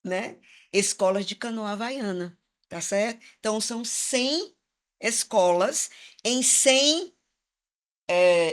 [SPEAKER 3] né? Escolas de canoa havaiana, tá certo? Então, são 100 escolas em 100,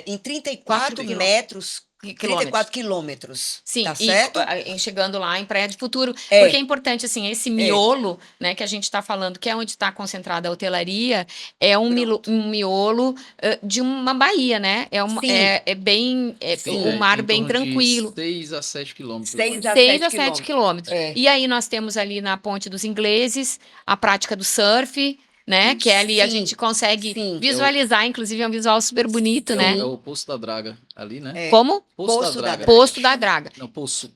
[SPEAKER 3] em 34
[SPEAKER 1] Quatro
[SPEAKER 3] metros,
[SPEAKER 1] quilômetros.
[SPEAKER 3] 34 quilômetros,
[SPEAKER 1] Sim,
[SPEAKER 3] tá
[SPEAKER 1] e
[SPEAKER 3] certo?
[SPEAKER 1] chegando lá em Praia de Futuro,
[SPEAKER 3] É.
[SPEAKER 1] porque é importante, assim, esse miolo, né, que a gente está falando, que é onde está concentrada a hotelaria, é um miolo de uma baía, né?
[SPEAKER 3] Sim.
[SPEAKER 1] É bem,
[SPEAKER 3] Sim.
[SPEAKER 1] o mar
[SPEAKER 2] em
[SPEAKER 1] bem
[SPEAKER 2] torno de
[SPEAKER 1] tranquilo.
[SPEAKER 2] 6 a 7 quilômetros.
[SPEAKER 3] 6 a
[SPEAKER 1] 6 a
[SPEAKER 3] 7
[SPEAKER 1] 7 quilômetros.
[SPEAKER 3] É.
[SPEAKER 1] E aí nós temos ali na Ponte dos Ingleses a prática do surf, né? Que é ali a
[SPEAKER 3] Sim,
[SPEAKER 1] gente consegue
[SPEAKER 3] sim.
[SPEAKER 1] visualizar, inclusive é um visual super bonito, né?
[SPEAKER 2] É o Poço da Draga ali, né?
[SPEAKER 3] É.
[SPEAKER 1] Como?
[SPEAKER 3] Poço da Draga.
[SPEAKER 1] Poço da Draga.
[SPEAKER 2] Não, Poço.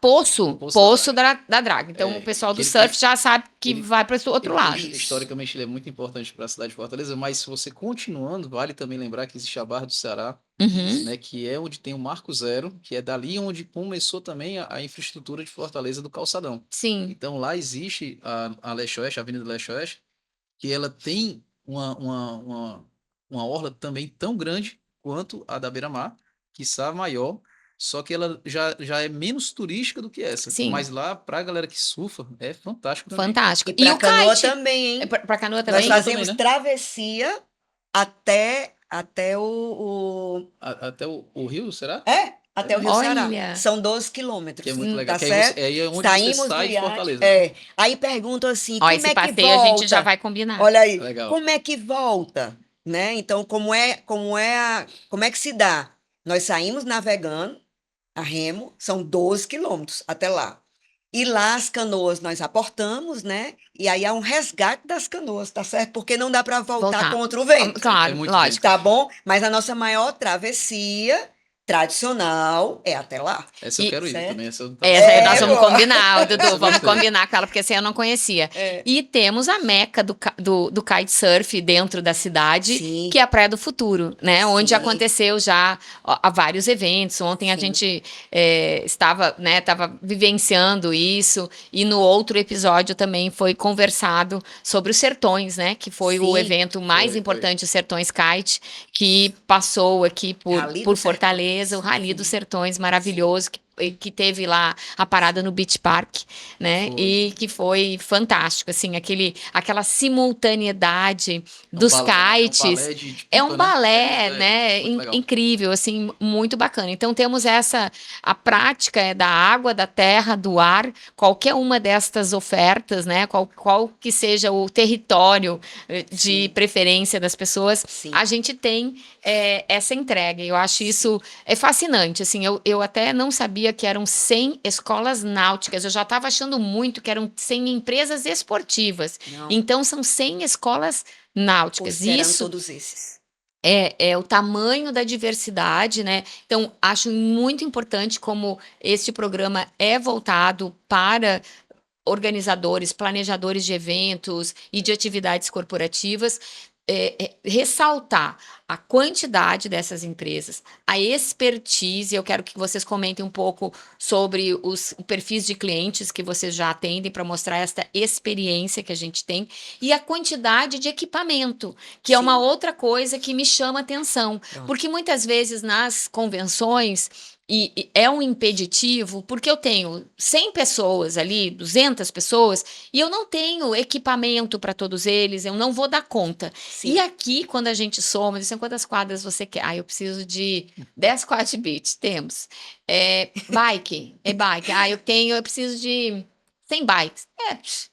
[SPEAKER 1] Poço
[SPEAKER 2] Poço
[SPEAKER 1] da Draga. Então,
[SPEAKER 2] É,
[SPEAKER 1] o pessoal do
[SPEAKER 2] que ele
[SPEAKER 1] surf
[SPEAKER 2] tem-
[SPEAKER 1] já sabe que
[SPEAKER 2] ele-
[SPEAKER 1] vai para o outro
[SPEAKER 2] Ele,
[SPEAKER 1] lado.
[SPEAKER 2] historicamente, ele é muito importante para a cidade de Fortaleza, mas se você continuando, vale também lembrar que existe a Barra do Ceará,
[SPEAKER 1] Uhum.
[SPEAKER 2] né, que é onde tem o Marco Zero, que é dali onde começou também a infraestrutura de Fortaleza do calçadão.
[SPEAKER 1] Sim,
[SPEAKER 2] Então lá existe a Leste-Oeste, a Avenida Leste-Oeste, que ela tem uma orla também tão grande quanto a da Beira-Mar, quiçá maior, só que ela já é menos turística do que essa.
[SPEAKER 1] Sim.
[SPEAKER 2] Mas lá, pra galera que surfa, é fantástico também.
[SPEAKER 1] fantástico.
[SPEAKER 3] E para
[SPEAKER 1] o
[SPEAKER 3] canoa
[SPEAKER 1] kite?
[SPEAKER 3] também, hein?
[SPEAKER 1] Para canoa
[SPEAKER 3] Nós
[SPEAKER 1] também?
[SPEAKER 3] fazemos
[SPEAKER 2] também, né?
[SPEAKER 3] travessia até o
[SPEAKER 2] Até o Rio, será?
[SPEAKER 3] até o Rio
[SPEAKER 1] Olha.
[SPEAKER 3] Ceará. São 12 quilômetros.
[SPEAKER 2] Que é muito
[SPEAKER 3] Tá
[SPEAKER 2] legal. Que aí,
[SPEAKER 3] certo?
[SPEAKER 2] aí é onde
[SPEAKER 3] Saímos
[SPEAKER 2] você sai
[SPEAKER 3] do
[SPEAKER 2] de
[SPEAKER 3] iate.
[SPEAKER 2] Fortaleza.
[SPEAKER 3] Aí perguntam assim,
[SPEAKER 1] Ó,
[SPEAKER 3] como
[SPEAKER 1] esse
[SPEAKER 3] é que
[SPEAKER 1] passeio
[SPEAKER 3] volta?
[SPEAKER 1] a gente já vai combinar.
[SPEAKER 3] Olha aí,
[SPEAKER 2] Legal.
[SPEAKER 3] como é que volta, né? Então, como é que se dá? Nós saímos navegando a remo, são 12 quilômetros até lá. E lá as canoas nós aportamos, né? E aí há um resgate das canoas, tá certo? Porque não dá para voltar contra o vento.
[SPEAKER 1] Claro,
[SPEAKER 2] É muito
[SPEAKER 1] lógico.
[SPEAKER 3] Tá bom? Mas a nossa maior travessia tradicional é até lá.
[SPEAKER 2] Essa eu quero ir
[SPEAKER 3] certo?
[SPEAKER 2] também. Essa eu não
[SPEAKER 1] Essa aí
[SPEAKER 3] É,
[SPEAKER 1] nós vamos
[SPEAKER 3] boa.
[SPEAKER 1] combinar, Dudu,
[SPEAKER 2] Essa
[SPEAKER 1] vamos
[SPEAKER 2] gostei.
[SPEAKER 1] combinar com ela, porque essa aí eu não conhecia.
[SPEAKER 3] É.
[SPEAKER 1] E temos a meca do kitesurf dentro da cidade,
[SPEAKER 3] Sim.
[SPEAKER 1] que é a Praia do Futuro, né? Onde
[SPEAKER 3] Sim.
[SPEAKER 1] aconteceu já há vários eventos. Ontem a
[SPEAKER 3] Sim.
[SPEAKER 1] gente estava vivenciando isso, e no outro episódio também foi conversado sobre os Sertões, né? Que foi o
[SPEAKER 3] Sim.
[SPEAKER 1] evento mais
[SPEAKER 2] Foi.
[SPEAKER 1] importante, o Sertões Kite, que passou aqui
[SPEAKER 3] Rally
[SPEAKER 1] por
[SPEAKER 3] do
[SPEAKER 1] Fortaleza, o
[SPEAKER 3] Sertões.
[SPEAKER 1] Rally dos Sertões, maravilhoso, que que teve lá a parada no Beach Park, né?
[SPEAKER 2] Foi.
[SPEAKER 1] E que foi fantástico, assim, aquela simultaneidade
[SPEAKER 2] É um
[SPEAKER 1] dos
[SPEAKER 2] balé, né? É um
[SPEAKER 1] kites.
[SPEAKER 2] balé de
[SPEAKER 1] É um
[SPEAKER 2] pipa, né?
[SPEAKER 1] balé,
[SPEAKER 2] É,
[SPEAKER 1] né?
[SPEAKER 2] muito legal.
[SPEAKER 1] Incrível, assim, muito bacana. Então temos a prática é da água, da terra, do ar, qualquer uma destas ofertas, né? Qual que seja o território de
[SPEAKER 3] Sim.
[SPEAKER 1] preferência das pessoas,
[SPEAKER 3] Sim.
[SPEAKER 1] a gente tem essa entrega. Eu acho
[SPEAKER 3] Sim.
[SPEAKER 1] isso fascinante. Assim, eu até não sabia que eram 100 escolas náuticas. Eu já estava achando muito que eram 100 empresas esportivas.
[SPEAKER 3] Não,
[SPEAKER 1] Então são 100 escolas náuticas.
[SPEAKER 3] considerando
[SPEAKER 1] Isso
[SPEAKER 3] todos esses.
[SPEAKER 1] é o tamanho da diversidade, né? Então, acho muito importante como este programa é voltado para organizadores, planejadores de eventos e de atividades corporativas, ressaltar a quantidade dessas empresas, a expertise. Eu quero que vocês comentem um pouco sobre os perfis de clientes que vocês já atendem para mostrar esta experiência que a gente tem e a quantidade de equipamento, que é uma
[SPEAKER 3] Sim.
[SPEAKER 1] outra coisa que me chama atenção,
[SPEAKER 3] Pronto.
[SPEAKER 1] porque muitas vezes nas convenções e é um impeditivo, porque eu tenho 100 pessoas ali, 200 pessoas, e eu não tenho equipamento para todos eles, eu não vou dar conta.
[SPEAKER 3] Sim.
[SPEAKER 1] E aqui, quando a gente soma, dizem quantas quadras você quer? Ah, eu preciso de 10 quad beach, temos. Bike, bike. Ah, eu preciso de 100 bikes.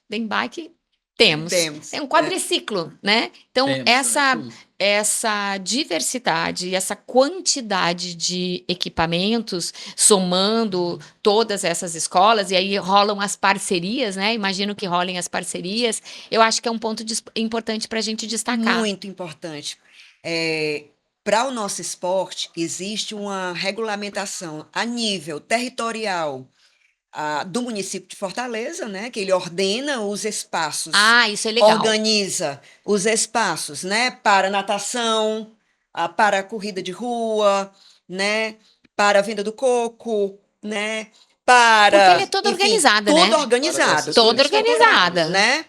[SPEAKER 1] Tem bike, temos.
[SPEAKER 3] Temos.
[SPEAKER 1] É um quadriciclo, né? Então,
[SPEAKER 2] Temos, isso mesmo.
[SPEAKER 1] essa diversidade e essa quantidade de equipamentos, somando todas essas escolas, e aí rolam as parcerias, né? Imagino que rolem as parcerias. Eu acho que é um ponto importante para a gente destacar.
[SPEAKER 3] Muito importante. Para o nosso esporte, existe uma regulamentação a nível territorial do município de Fortaleza, né? Que ele ordena os espaços,
[SPEAKER 1] Ah, isso é legal.
[SPEAKER 3] organiza os espaços, né? Para natação, para a corrida de rua, né? Para a venda do coco, né?
[SPEAKER 1] Porque ele
[SPEAKER 3] Para,
[SPEAKER 1] é toda
[SPEAKER 3] enfim,
[SPEAKER 1] organizada,
[SPEAKER 3] tudo
[SPEAKER 1] né?
[SPEAKER 3] organizado,
[SPEAKER 2] Toda
[SPEAKER 3] tudo estruturado,
[SPEAKER 1] organizada.
[SPEAKER 3] né?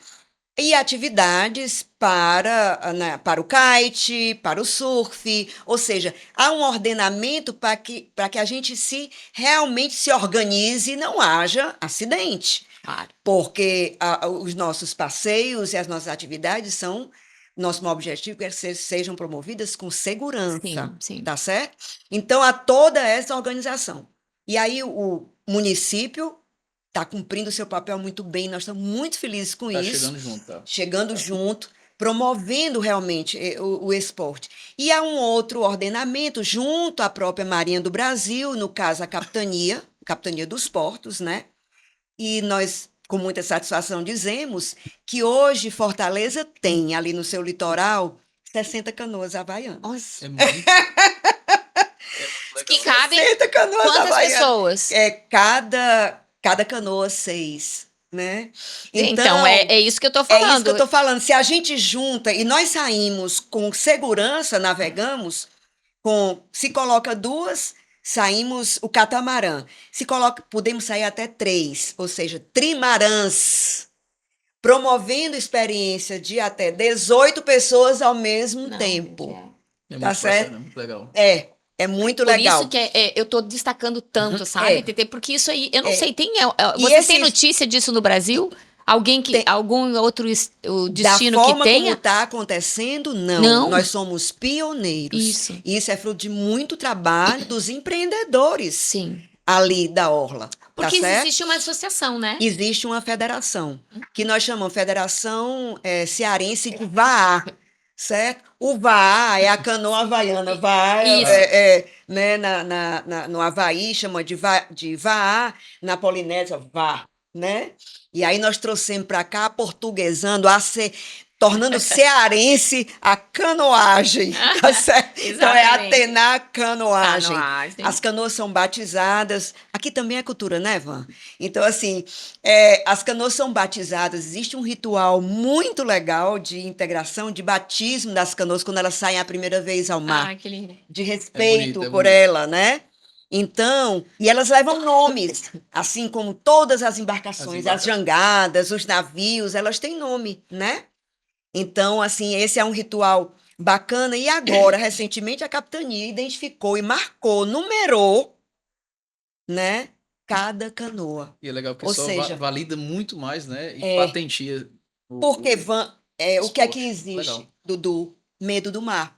[SPEAKER 3] E atividades para o kite, para o surf, ou seja, há um ordenamento para que a gente realmente se organize e não haja acidente.
[SPEAKER 1] Claro.
[SPEAKER 3] Porque os nossos passeios e as nossas atividades nosso objetivo é que sejam promovidas com segurança,
[SPEAKER 1] Sim.
[SPEAKER 3] tá certo? Então, há toda essa organização. E aí o município está cumprindo o seu papel muito bem, nós estamos muito felizes com isso.
[SPEAKER 2] Chegando junto, tá?
[SPEAKER 3] Chegando junto, promovendo realmente o esporte. E há um outro ordenamento junto à própria Marinha do Brasil, no caso a Capitania dos Portos, né? E nós, com muita satisfação, dizemos que hoje Fortaleza tem ali no seu litoral 60 canoas havaianas.
[SPEAKER 1] Nossa.
[SPEAKER 2] É muito
[SPEAKER 1] Que
[SPEAKER 2] legal.
[SPEAKER 1] cabem
[SPEAKER 3] 60 canoas
[SPEAKER 1] quantas
[SPEAKER 3] havaianas.
[SPEAKER 1] pessoas?
[SPEAKER 3] Cada canoa 6, né?
[SPEAKER 1] Então, é isso que eu tô
[SPEAKER 3] É
[SPEAKER 1] falando.
[SPEAKER 3] isso que eu estou falando. Se a gente junta e nós saímos com segurança, navegamos, se coloca 2, saímos o catamarã. Podemos sair até 3, ou seja, trimarãs, promovendo experiência de até 18 pessoas ao mesmo
[SPEAKER 1] Não,
[SPEAKER 3] tempo.
[SPEAKER 2] É
[SPEAKER 3] Tá
[SPEAKER 2] muito
[SPEAKER 3] certo?
[SPEAKER 2] bacana, muito legal.
[SPEAKER 3] É muito
[SPEAKER 1] Por
[SPEAKER 3] legal.
[SPEAKER 1] isso que eu tô destacando tanto, sabe, TT? Porque isso aí, eu não sei,
[SPEAKER 3] E
[SPEAKER 1] vocês têm
[SPEAKER 3] esses-
[SPEAKER 1] notícia disso no Brasil? Algum outro o
[SPEAKER 3] Da
[SPEAKER 1] destino que
[SPEAKER 3] forma como
[SPEAKER 1] tenha?
[SPEAKER 3] está acontecendo, não.
[SPEAKER 1] Não.
[SPEAKER 3] Nós somos pioneiros.
[SPEAKER 1] Isso.
[SPEAKER 3] E isso é fruto de muito trabalho dos empreendedores
[SPEAKER 1] Sim.
[SPEAKER 3] ali da Orla.
[SPEAKER 1] Porque
[SPEAKER 3] tá certo?
[SPEAKER 1] existe uma associação, né?
[SPEAKER 3] Existe uma federação, que nós chamamos Federação Cearense de VAA, certo? O VAA é a canoa havaiana. VAA
[SPEAKER 1] Isso.
[SPEAKER 3] né, no Havaí chama de VAA, na Polinésia, VA, né? E aí nós trouxemos para cá, portuguesando, tornando cearense a canoagem, tá certo? Então é
[SPEAKER 1] Exatamente.
[SPEAKER 3] Atena Canoagem.
[SPEAKER 1] Canoagem.
[SPEAKER 3] As canoas são batizadas. Aqui também é cultura, né, Van? Então, assim, as canoas são batizadas. Existe um ritual muito legal de integração, de batismo das canoas quando elas saem a primeira vez ao mar.
[SPEAKER 1] Ah, que lindo.
[SPEAKER 3] De respeito
[SPEAKER 2] bonito, é
[SPEAKER 3] por
[SPEAKER 2] bonito.
[SPEAKER 3] ela, né? Então, e elas levam nomes, assim como todas as embarcações, as jangadas, os navios, elas têm nome, né? Então, assim, esse é um ritual bacana. E agora, recentemente, a capitania identificou e marcou, numerou, né, cada canoa.
[SPEAKER 2] E é legal que o
[SPEAKER 3] Ou
[SPEAKER 2] pessoal
[SPEAKER 3] seja,
[SPEAKER 2] valida muito mais, né? E
[SPEAKER 3] é,
[SPEAKER 2] patentia
[SPEAKER 3] porque o que é que
[SPEAKER 2] esporte.
[SPEAKER 3] existe,
[SPEAKER 2] Legal.
[SPEAKER 3] Dudu? Medo do mar,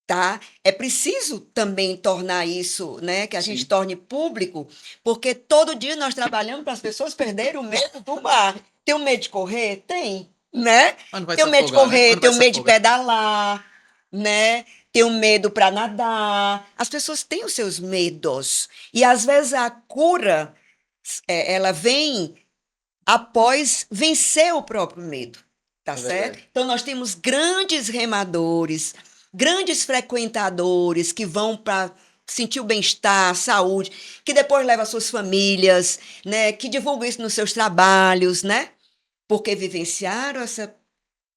[SPEAKER 3] tá? É preciso também tornar isso, né, que a gente
[SPEAKER 2] Sim.
[SPEAKER 3] torne público, porque todo dia nós trabalhamos para as pessoas perderem o medo do mar. Tem o medo de correr? Tem, né?
[SPEAKER 2] Mas não vai
[SPEAKER 3] Tem
[SPEAKER 2] se
[SPEAKER 3] o medo de
[SPEAKER 2] afogar, né? Mas
[SPEAKER 3] correr,
[SPEAKER 2] não
[SPEAKER 3] tem
[SPEAKER 2] vai
[SPEAKER 3] o
[SPEAKER 2] se
[SPEAKER 3] medo de
[SPEAKER 2] afogar.
[SPEAKER 3] pedalar, né? Tem o medo para nadar. As pessoas têm os seus medos. E às vezes a cura, ela vem após vencer o próprio medo, tá
[SPEAKER 2] É
[SPEAKER 3] certo?
[SPEAKER 2] verdade.
[SPEAKER 3] Então nós temos grandes remadores, grandes frequentadores que vão para sentir o bem-estar, saúde, que depois levam as suas famílias, né, que divulgam isso nos seus trabalhos, né? Porque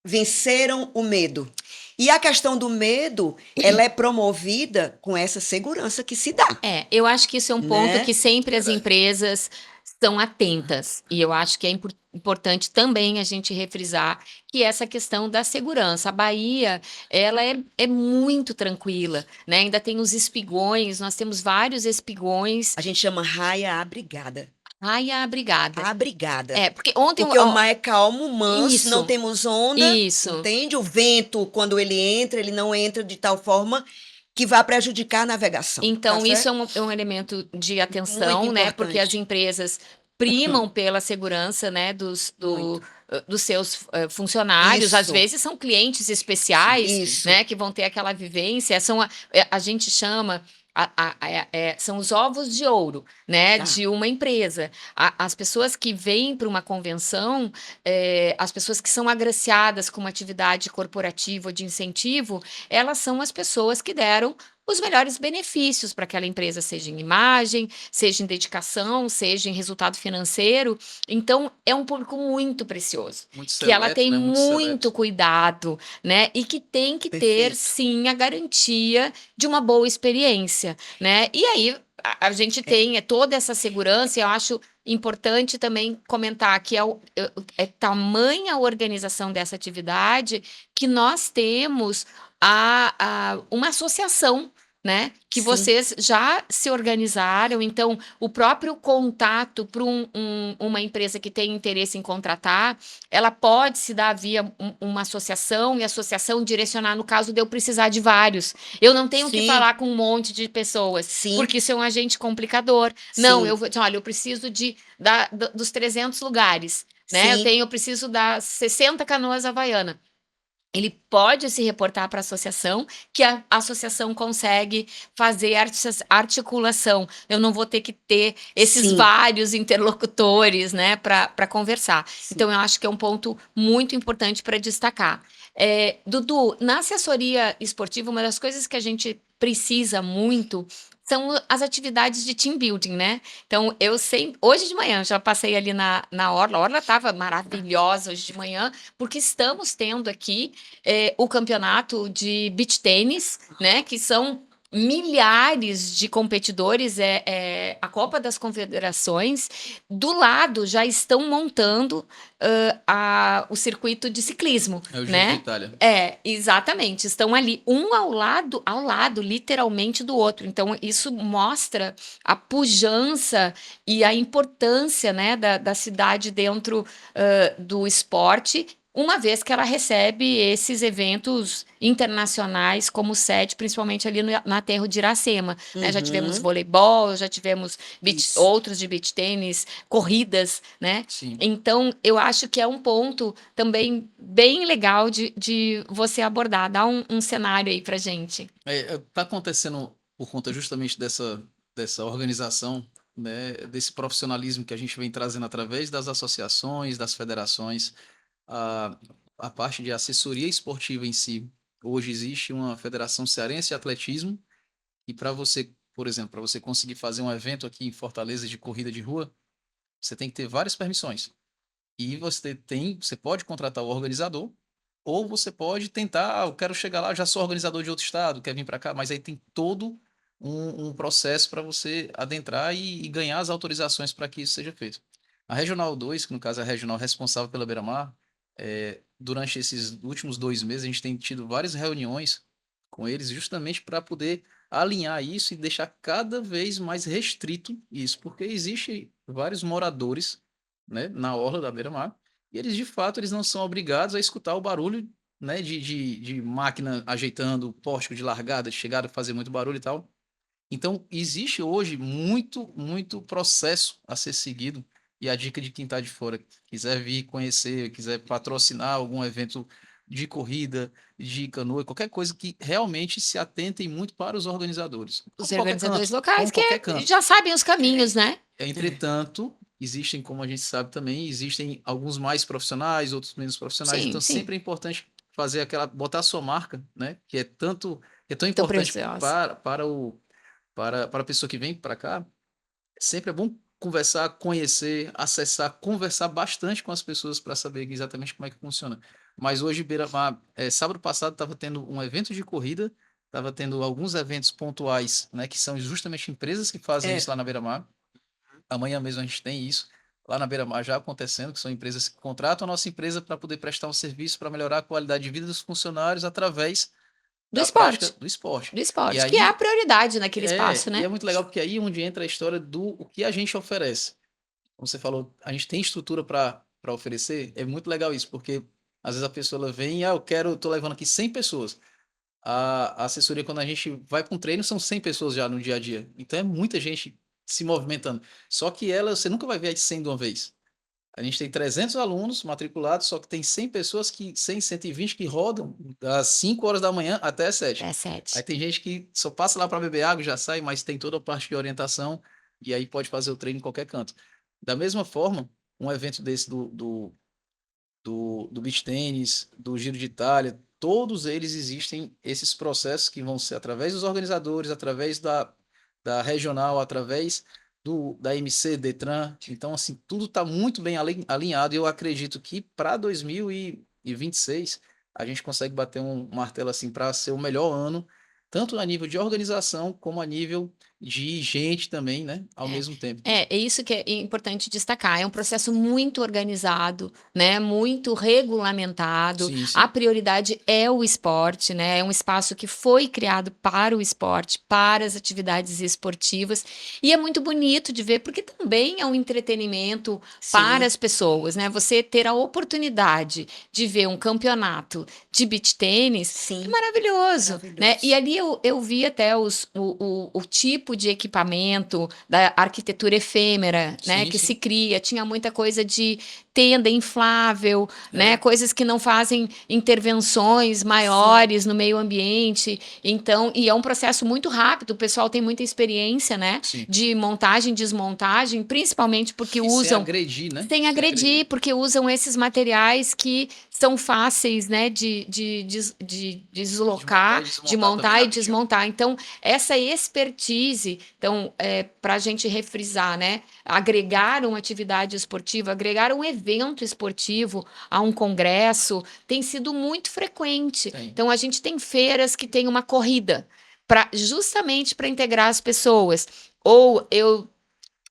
[SPEAKER 3] venceram o medo. E a questão do medo, ela é promovida com essa segurança que se dá,
[SPEAKER 1] Eu acho que isso é um ponto
[SPEAKER 3] né?
[SPEAKER 1] que sempre as
[SPEAKER 2] Verdade.
[SPEAKER 1] empresas estão atentas. E eu acho que é importante também a gente refrisar que essa questão da segurança. A Bahia, ela é muito tranquila, né? Ainda tem os espigões, nós temos vários espigões.
[SPEAKER 3] A gente chama raia abrigada.
[SPEAKER 1] Ai, a brigada.
[SPEAKER 3] Abrigada.
[SPEAKER 1] Porque ontem.
[SPEAKER 3] Porque o mar é calmo, manso, não
[SPEAKER 1] Isso,
[SPEAKER 3] temos onda,
[SPEAKER 1] isso.
[SPEAKER 3] entende? O vento, quando ele não entra de tal forma que vai prejudicar a navegação, tá
[SPEAKER 1] Então, isso
[SPEAKER 3] certo?
[SPEAKER 1] é um elemento de
[SPEAKER 3] Muito
[SPEAKER 1] atenção, né? Porque as
[SPEAKER 3] importante.
[SPEAKER 1] empresas primam pela segurança, né,
[SPEAKER 3] Muito.
[SPEAKER 1] dos seus funcionários. Às
[SPEAKER 3] Isso,
[SPEAKER 1] vezes são clientes especiais,
[SPEAKER 3] isso.
[SPEAKER 1] né, que vão ter aquela vivência. A gente chama. São os ovos de ouro, né,
[SPEAKER 3] Tá.
[SPEAKER 1] de uma empresa. As pessoas que vêm para uma convenção, as pessoas que são agraciadas com uma atividade corporativa ou de incentivo, elas são as pessoas que deram os melhores benefícios para aquela empresa, seja em imagem, seja em dedicação, seja em resultado financeiro. Então, é um público muito precioso,
[SPEAKER 2] Muito
[SPEAKER 1] que ela
[SPEAKER 2] seleto,
[SPEAKER 1] tem
[SPEAKER 2] né? Muito
[SPEAKER 1] muito
[SPEAKER 2] seleto.
[SPEAKER 1] cuidado, né? E que tem que ter,
[SPEAKER 3] Perfeito.
[SPEAKER 1] sim, a garantia de uma boa experiência, né? E aí a gente
[SPEAKER 3] É,
[SPEAKER 1] tem toda essa segurança, e eu acho importante também comentar que é tamanha a organização dessa atividade que nós temos uma associação, né? Que
[SPEAKER 3] sim,
[SPEAKER 1] vocês já se organizaram, então o próprio contato para uma empresa que tem interesse em contratar, ela pode se dar via uma associação e a associação direcionar no caso de eu precisar de vários. Eu não tenho que
[SPEAKER 3] sim,
[SPEAKER 1] falar com um monte de pessoas,
[SPEAKER 3] sim,
[SPEAKER 1] porque isso é um agente complicador. Não,
[SPEAKER 3] sim,
[SPEAKER 1] olha, eu preciso dos 300 lugares, né?
[SPEAKER 3] sim,
[SPEAKER 1] Eu preciso das 60 canoas havaianas. Ele pode se reportar para a associação, que a associação consegue fazer articulação. Eu não vou ter que ter esses
[SPEAKER 3] sim,
[SPEAKER 1] vários interlocutores, né, para conversar.
[SPEAKER 3] sim.
[SPEAKER 1] Então, eu acho que é um ponto muito importante para destacar. Dudu, na assessoria esportiva, uma das coisas que a gente precisa muito são as atividades de team building, né? Então, eu sempre. Hoje de manhã, eu já passei ali na Orla. A Orla estava maravilhosa hoje de manhã, porque estamos tendo aqui o campeonato de beach tênis, né? Que são milhares de competidores, a Copa das Confederações. Do lado já estão montando o circuito de ciclismo,
[SPEAKER 2] É o Giro de
[SPEAKER 1] né?
[SPEAKER 2] Itália.
[SPEAKER 1] Exatamente. Estão ali, um ao lado, literalmente do outro. Então, isso mostra a pujança e a importância, né, da cidade dentro do esporte, uma vez que ela recebe esses eventos internacionais como sede, principalmente ali na terra de Iracema, né? Já tivemos
[SPEAKER 3] Uhum,
[SPEAKER 1] voleibol, já tivemos
[SPEAKER 3] isso.
[SPEAKER 1] outros de beach tênis, corridas, né?
[SPEAKER 2] Sim.
[SPEAKER 1] Então, eu acho que é um ponto também bem legal de você abordar. Dá um cenário aí pra gente.
[SPEAKER 2] Tá acontecendo por conta justamente dessa organização, né? Desse profissionalismo que a gente vem trazendo através das associações, das federações, a, a parte de assessoria esportiva em si. Hoje existe uma Federação Cearense de Atletismo e para você, por exemplo, para você conseguir fazer um evento aqui em Fortaleza de corrida de rua, você tem que ter várias permissões. E você pode contratar o organizador, ou você pode tentar, eu quero chegar lá, já sou organizador de outro estado, quer vir para cá, mas aí tem todo um processo para você adentrar e ganhar as autorizações para que isso seja feito. A Regional 2, que no caso é a regional responsável pela Beira-Mar, durante esses últimos 2 meses a gente tem tido várias reuniões com eles justamente para poder alinhar isso e deixar cada vez mais restrito isso, porque existe vários moradores, né, na orla da beira-mar, e eles, de fato, eles não são obrigados a escutar o barulho, né, de máquina ajeitando, pórtico de largada, de chegada, fazer muito barulho e tal. Então, existe hoje muito processo a ser seguido. E a dica de quem está de fora, quiser vir conhecer, quiser patrocinar algum evento de corrida, de canoa, qualquer coisa que realmente se atentem muito para os organizadores.
[SPEAKER 1] Os
[SPEAKER 2] Como qualquer
[SPEAKER 1] organizadores
[SPEAKER 2] canto,
[SPEAKER 1] locais
[SPEAKER 2] como qualquer canto.
[SPEAKER 1] já sabem os caminhos, né?
[SPEAKER 2] Entretanto, existem, como a gente sabe também, existem alguns mais profissionais, outros menos profissionais.
[SPEAKER 1] Sim,
[SPEAKER 2] Então,
[SPEAKER 1] sim.
[SPEAKER 2] sempre é importante fazer botar a sua marca, né? Que é tão
[SPEAKER 1] Tão
[SPEAKER 2] importante
[SPEAKER 1] preciosa.
[SPEAKER 2] para a pessoa que vem para cá. Sempre é bom conversar, conhecer, acessar, conversar bastante com as pessoas para saber exatamente como é que funciona. Mas hoje, Beira-Mar, sábado passado, estava tendo um evento de corrida, estava tendo alguns eventos pontuais, né, que são justamente empresas que fazem
[SPEAKER 3] É,
[SPEAKER 2] isso lá na Beira-Mar. Amanhã mesmo a gente tem isso lá na Beira-Mar já acontecendo, que são empresas que contratam a nossa empresa para poder prestar um serviço para melhorar a qualidade de vida dos funcionários através
[SPEAKER 1] Do
[SPEAKER 2] da prática
[SPEAKER 1] esporte.
[SPEAKER 2] do esporte.
[SPEAKER 1] Do
[SPEAKER 2] E
[SPEAKER 1] esporte, que é a
[SPEAKER 2] aí
[SPEAKER 1] prioridade naquele espaço,
[SPEAKER 2] e
[SPEAKER 1] né?
[SPEAKER 2] é muito legal porque aí é onde entra a história do o que a gente oferece. Como você falou, a gente tem estrutura para oferecer, é muito legal isso, porque às vezes a pessoa ela vem, tô levando aqui 100 pessoas. A assessoria, quando a gente vai para um treino, são 100 pessoas já no dia a dia. Então é muita gente se movimentando. Só que você nunca vai ver as 100 de uma vez. A gente tem 300 alunos matriculados, só que tem 100 pessoas 120 que rodam das 5 horas da manhã até as 7.
[SPEAKER 1] É
[SPEAKER 2] Aí
[SPEAKER 1] 7.
[SPEAKER 2] tem gente que só passa lá para beber água, já sai, mas tem toda a parte de orientação e aí pode fazer o treino em qualquer canto. Da mesma forma, um evento desse do beach tênis, do Giro de Itália, todos eles existem esses processos que vão ser através dos organizadores, através da regional, através da MC, Detran. Então, assim, tudo está muito bem alinhado e eu acredito que para 2026 a gente consegue bater um martelo assim para ser o melhor ano, tanto a nível de organização como a nível de gente também, né, ao
[SPEAKER 1] É,
[SPEAKER 2] mesmo tempo.
[SPEAKER 1] é isso que é importante destacar. É um processo muito organizado, né? Muito regulamentado.
[SPEAKER 2] Sim,
[SPEAKER 1] A
[SPEAKER 2] sim.
[SPEAKER 1] prioridade é o esporte, né? É um espaço que foi criado para o esporte, para as atividades esportivas. E é muito bonito de ver, porque também é um entretenimento para
[SPEAKER 3] sim,
[SPEAKER 1] as pessoas, né? Você ter a oportunidade de ver um campeonato de beach tênis é
[SPEAKER 3] sim,
[SPEAKER 1] maravilhoso, né? E
[SPEAKER 3] maravilhoso.
[SPEAKER 1] ali eu vi até o tipo de equipamento da arquitetura efêmera, né,
[SPEAKER 2] Sim,
[SPEAKER 1] que se
[SPEAKER 2] sim.
[SPEAKER 1] cria, tinha muita coisa de tenda inflável, né,
[SPEAKER 3] É,
[SPEAKER 1] coisas que não fazem intervenções
[SPEAKER 3] sim,
[SPEAKER 1] maiores no meio ambiente. Então, e é um processo muito rápido, o pessoal tem muita experiência, né,
[SPEAKER 2] Sim.
[SPEAKER 1] de montagem, desmontagem, principalmente porque
[SPEAKER 2] E sem
[SPEAKER 1] usam
[SPEAKER 2] agredir, né?
[SPEAKER 1] sem
[SPEAKER 2] Sem
[SPEAKER 1] agredir,
[SPEAKER 2] agredir.
[SPEAKER 1] porque usam esses materiais que são fáceis, né, de
[SPEAKER 2] Desmontar
[SPEAKER 1] deslocar,
[SPEAKER 2] e
[SPEAKER 1] de
[SPEAKER 2] desmontar também
[SPEAKER 1] montar e
[SPEAKER 2] rapidinho.
[SPEAKER 1] desmontar. Então, essa expertise, então, para a gente refrisar, né, agregar uma atividade esportiva, agregar um evento esportivo a um congresso, tem sido muito frequente.
[SPEAKER 2] Tem.
[SPEAKER 1] Então, a gente tem feiras que tem uma corrida, justamente para integrar as pessoas. Ou eu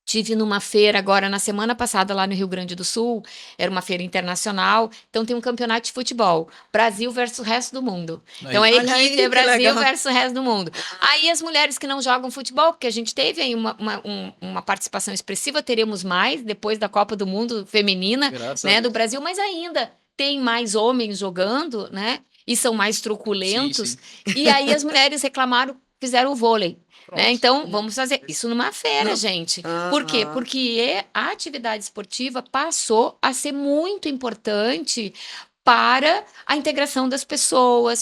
[SPEAKER 1] tive numa feira agora na semana passada lá no Rio Grande do Sul, era uma feira internacional, então tem um campeonato de futebol, Brasil versus o resto do mundo. Então a
[SPEAKER 2] Aí.
[SPEAKER 3] olha
[SPEAKER 1] equipe é
[SPEAKER 3] aí que
[SPEAKER 1] Brasil
[SPEAKER 3] legal.
[SPEAKER 1] versus o resto do mundo. Aí as mulheres que não jogam futebol, porque a gente teve aí uma participação expressiva, teremos mais depois da Copa do Mundo feminina,
[SPEAKER 2] Graças a
[SPEAKER 1] né, do
[SPEAKER 2] Deus.
[SPEAKER 1] Brasil, mas ainda tem mais homens jogando, né? E são mais
[SPEAKER 2] Sim,
[SPEAKER 1] truculentos.
[SPEAKER 2] sim.
[SPEAKER 1] E aí as mulheres reclamaram, fizeram o vôlei. Né?
[SPEAKER 2] Pronto.
[SPEAKER 1] Então, vamos fazer isso numa feira,
[SPEAKER 3] Não.
[SPEAKER 1] gente. Por quê?
[SPEAKER 3] Aham,
[SPEAKER 1] Porque a atividade esportiva passou a ser muito importante para a integração das pessoas,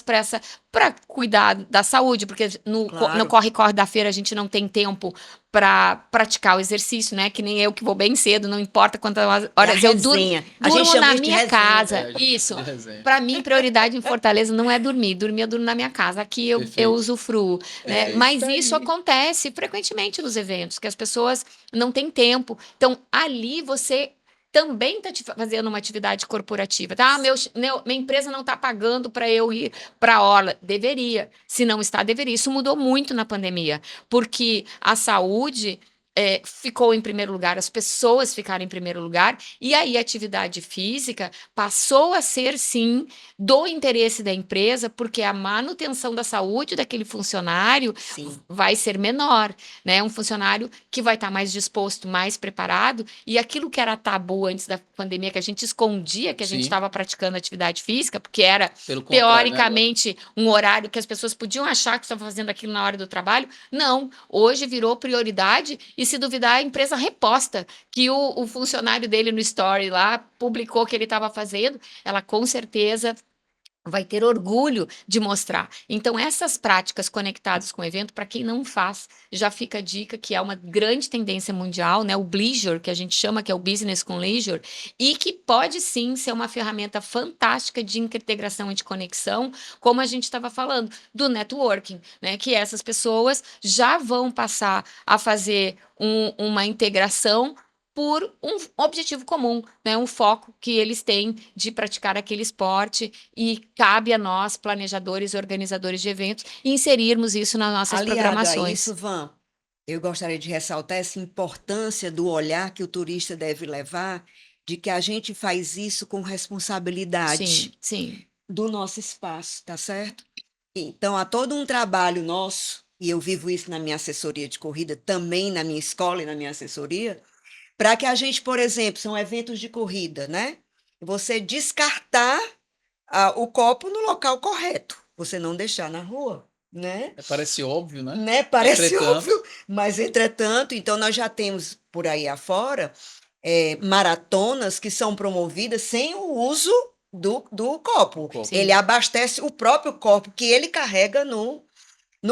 [SPEAKER 1] para cuidar da saúde, porque no
[SPEAKER 3] claro.
[SPEAKER 1] corre-corre da feira a gente não tem tempo para praticar o exercício, né? Que nem eu que vou bem cedo, não importa quantas
[SPEAKER 3] É a
[SPEAKER 1] horas eu durmo,
[SPEAKER 3] resenha. A gente
[SPEAKER 1] durmo
[SPEAKER 3] chama
[SPEAKER 1] na
[SPEAKER 3] isso de
[SPEAKER 1] minha
[SPEAKER 3] resenha.
[SPEAKER 1] casa.
[SPEAKER 2] A gente
[SPEAKER 1] Isso.
[SPEAKER 2] chama de resenha.
[SPEAKER 1] Para mim, prioridade em Fortaleza não é dormir. Dormir eu durmo na minha casa. Aqui eu
[SPEAKER 2] Perfeito.
[SPEAKER 1] usufruo, né?
[SPEAKER 3] É
[SPEAKER 2] Perfeito.
[SPEAKER 3] isso
[SPEAKER 1] Mas isso
[SPEAKER 3] aí.
[SPEAKER 1] acontece frequentemente nos eventos, que as pessoas não têm tempo. Então, ali você também está fazendo uma atividade corporativa. Tá? Minha empresa não está pagando para eu ir para a orla. Deveria. Se não está, deveria. Isso mudou muito na pandemia, porque a saúde ficou em primeiro lugar, as pessoas ficaram em primeiro lugar, e aí a atividade física passou a ser, sim, do interesse da empresa, porque a manutenção da saúde daquele funcionário
[SPEAKER 3] Sim.
[SPEAKER 1] vai ser menor, né? Um funcionário que vai estar mais disposto, mais preparado, e aquilo que era tabu antes da pandemia, que a gente escondia que a gente
[SPEAKER 2] Sim.
[SPEAKER 1] estava praticando atividade física, porque era
[SPEAKER 2] Pelo contrário, né?
[SPEAKER 1] teoricamente um horário que as pessoas podiam achar que estavam fazendo aquilo na hora do trabalho. Não, hoje virou prioridade e, se duvidar, a empresa reposta que o funcionário dele no story lá publicou que ele estava fazendo, ela com certeza vai ter orgulho de mostrar. Então, essas práticas conectadas com o evento, para quem não faz, já fica a dica que é uma grande tendência mundial, né? O bleisure, que a gente chama, que é o business com leisure, e que pode sim ser uma ferramenta fantástica de integração e de conexão, como a gente estava falando, do networking, né? Que essas pessoas já vão passar a fazer uma integração por um objetivo comum, né? Um foco que eles têm de praticar aquele esporte, e cabe a nós, planejadores e organizadores de eventos, inserirmos isso nas nossas
[SPEAKER 3] Aliado a
[SPEAKER 1] programações.
[SPEAKER 3] isso, Van, eu gostaria de ressaltar essa importância do olhar que o turista deve levar, de que a gente faz isso com
[SPEAKER 1] Sim,
[SPEAKER 3] responsabilidade
[SPEAKER 1] sim.
[SPEAKER 3] do nosso espaço, tá certo? Então, há todo um trabalho nosso, e eu vivo isso na minha assessoria de corrida, também na minha escola e na minha assessoria, para que a gente, por exemplo, são eventos de corrida, né? Você descartar o copo no local correto, você não deixar na rua, né?
[SPEAKER 2] Parece óbvio, né?
[SPEAKER 3] Né? Parece
[SPEAKER 2] Entretanto,
[SPEAKER 3] óbvio, mas entretanto, então nós já temos por aí afora maratonas que são promovidas sem o uso do copo.
[SPEAKER 2] copo.
[SPEAKER 1] Sim.
[SPEAKER 3] Ele abastece o próprio copo que ele carrega no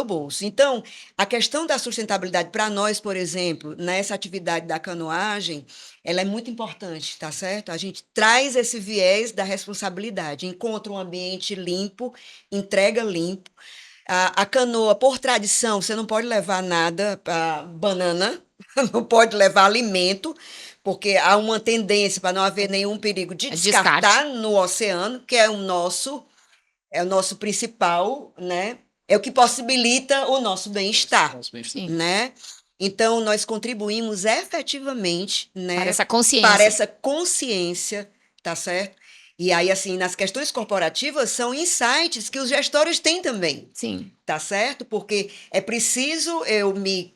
[SPEAKER 3] bolso. Então, a questão da sustentabilidade para nós, por exemplo, nessa atividade da canoagem, ela é muito importante, tá certo? A gente traz esse viés da responsabilidade, encontra um ambiente limpo, entrega limpo. A canoa, por tradição, você não pode levar nada, banana, não pode levar alimento, porque há uma tendência para não haver nenhum perigo de descartar no oceano, que é o nosso principal, né? É o que possibilita o nosso bem-estar,
[SPEAKER 1] Sim.
[SPEAKER 3] né? Então, nós contribuímos efetivamente, né,
[SPEAKER 1] Para essa consciência.
[SPEAKER 3] para essa consciência, tá certo? E aí, assim, nas questões corporativas, são insights que os gestores têm também,
[SPEAKER 1] Sim.
[SPEAKER 3] tá certo? Porque é preciso eu me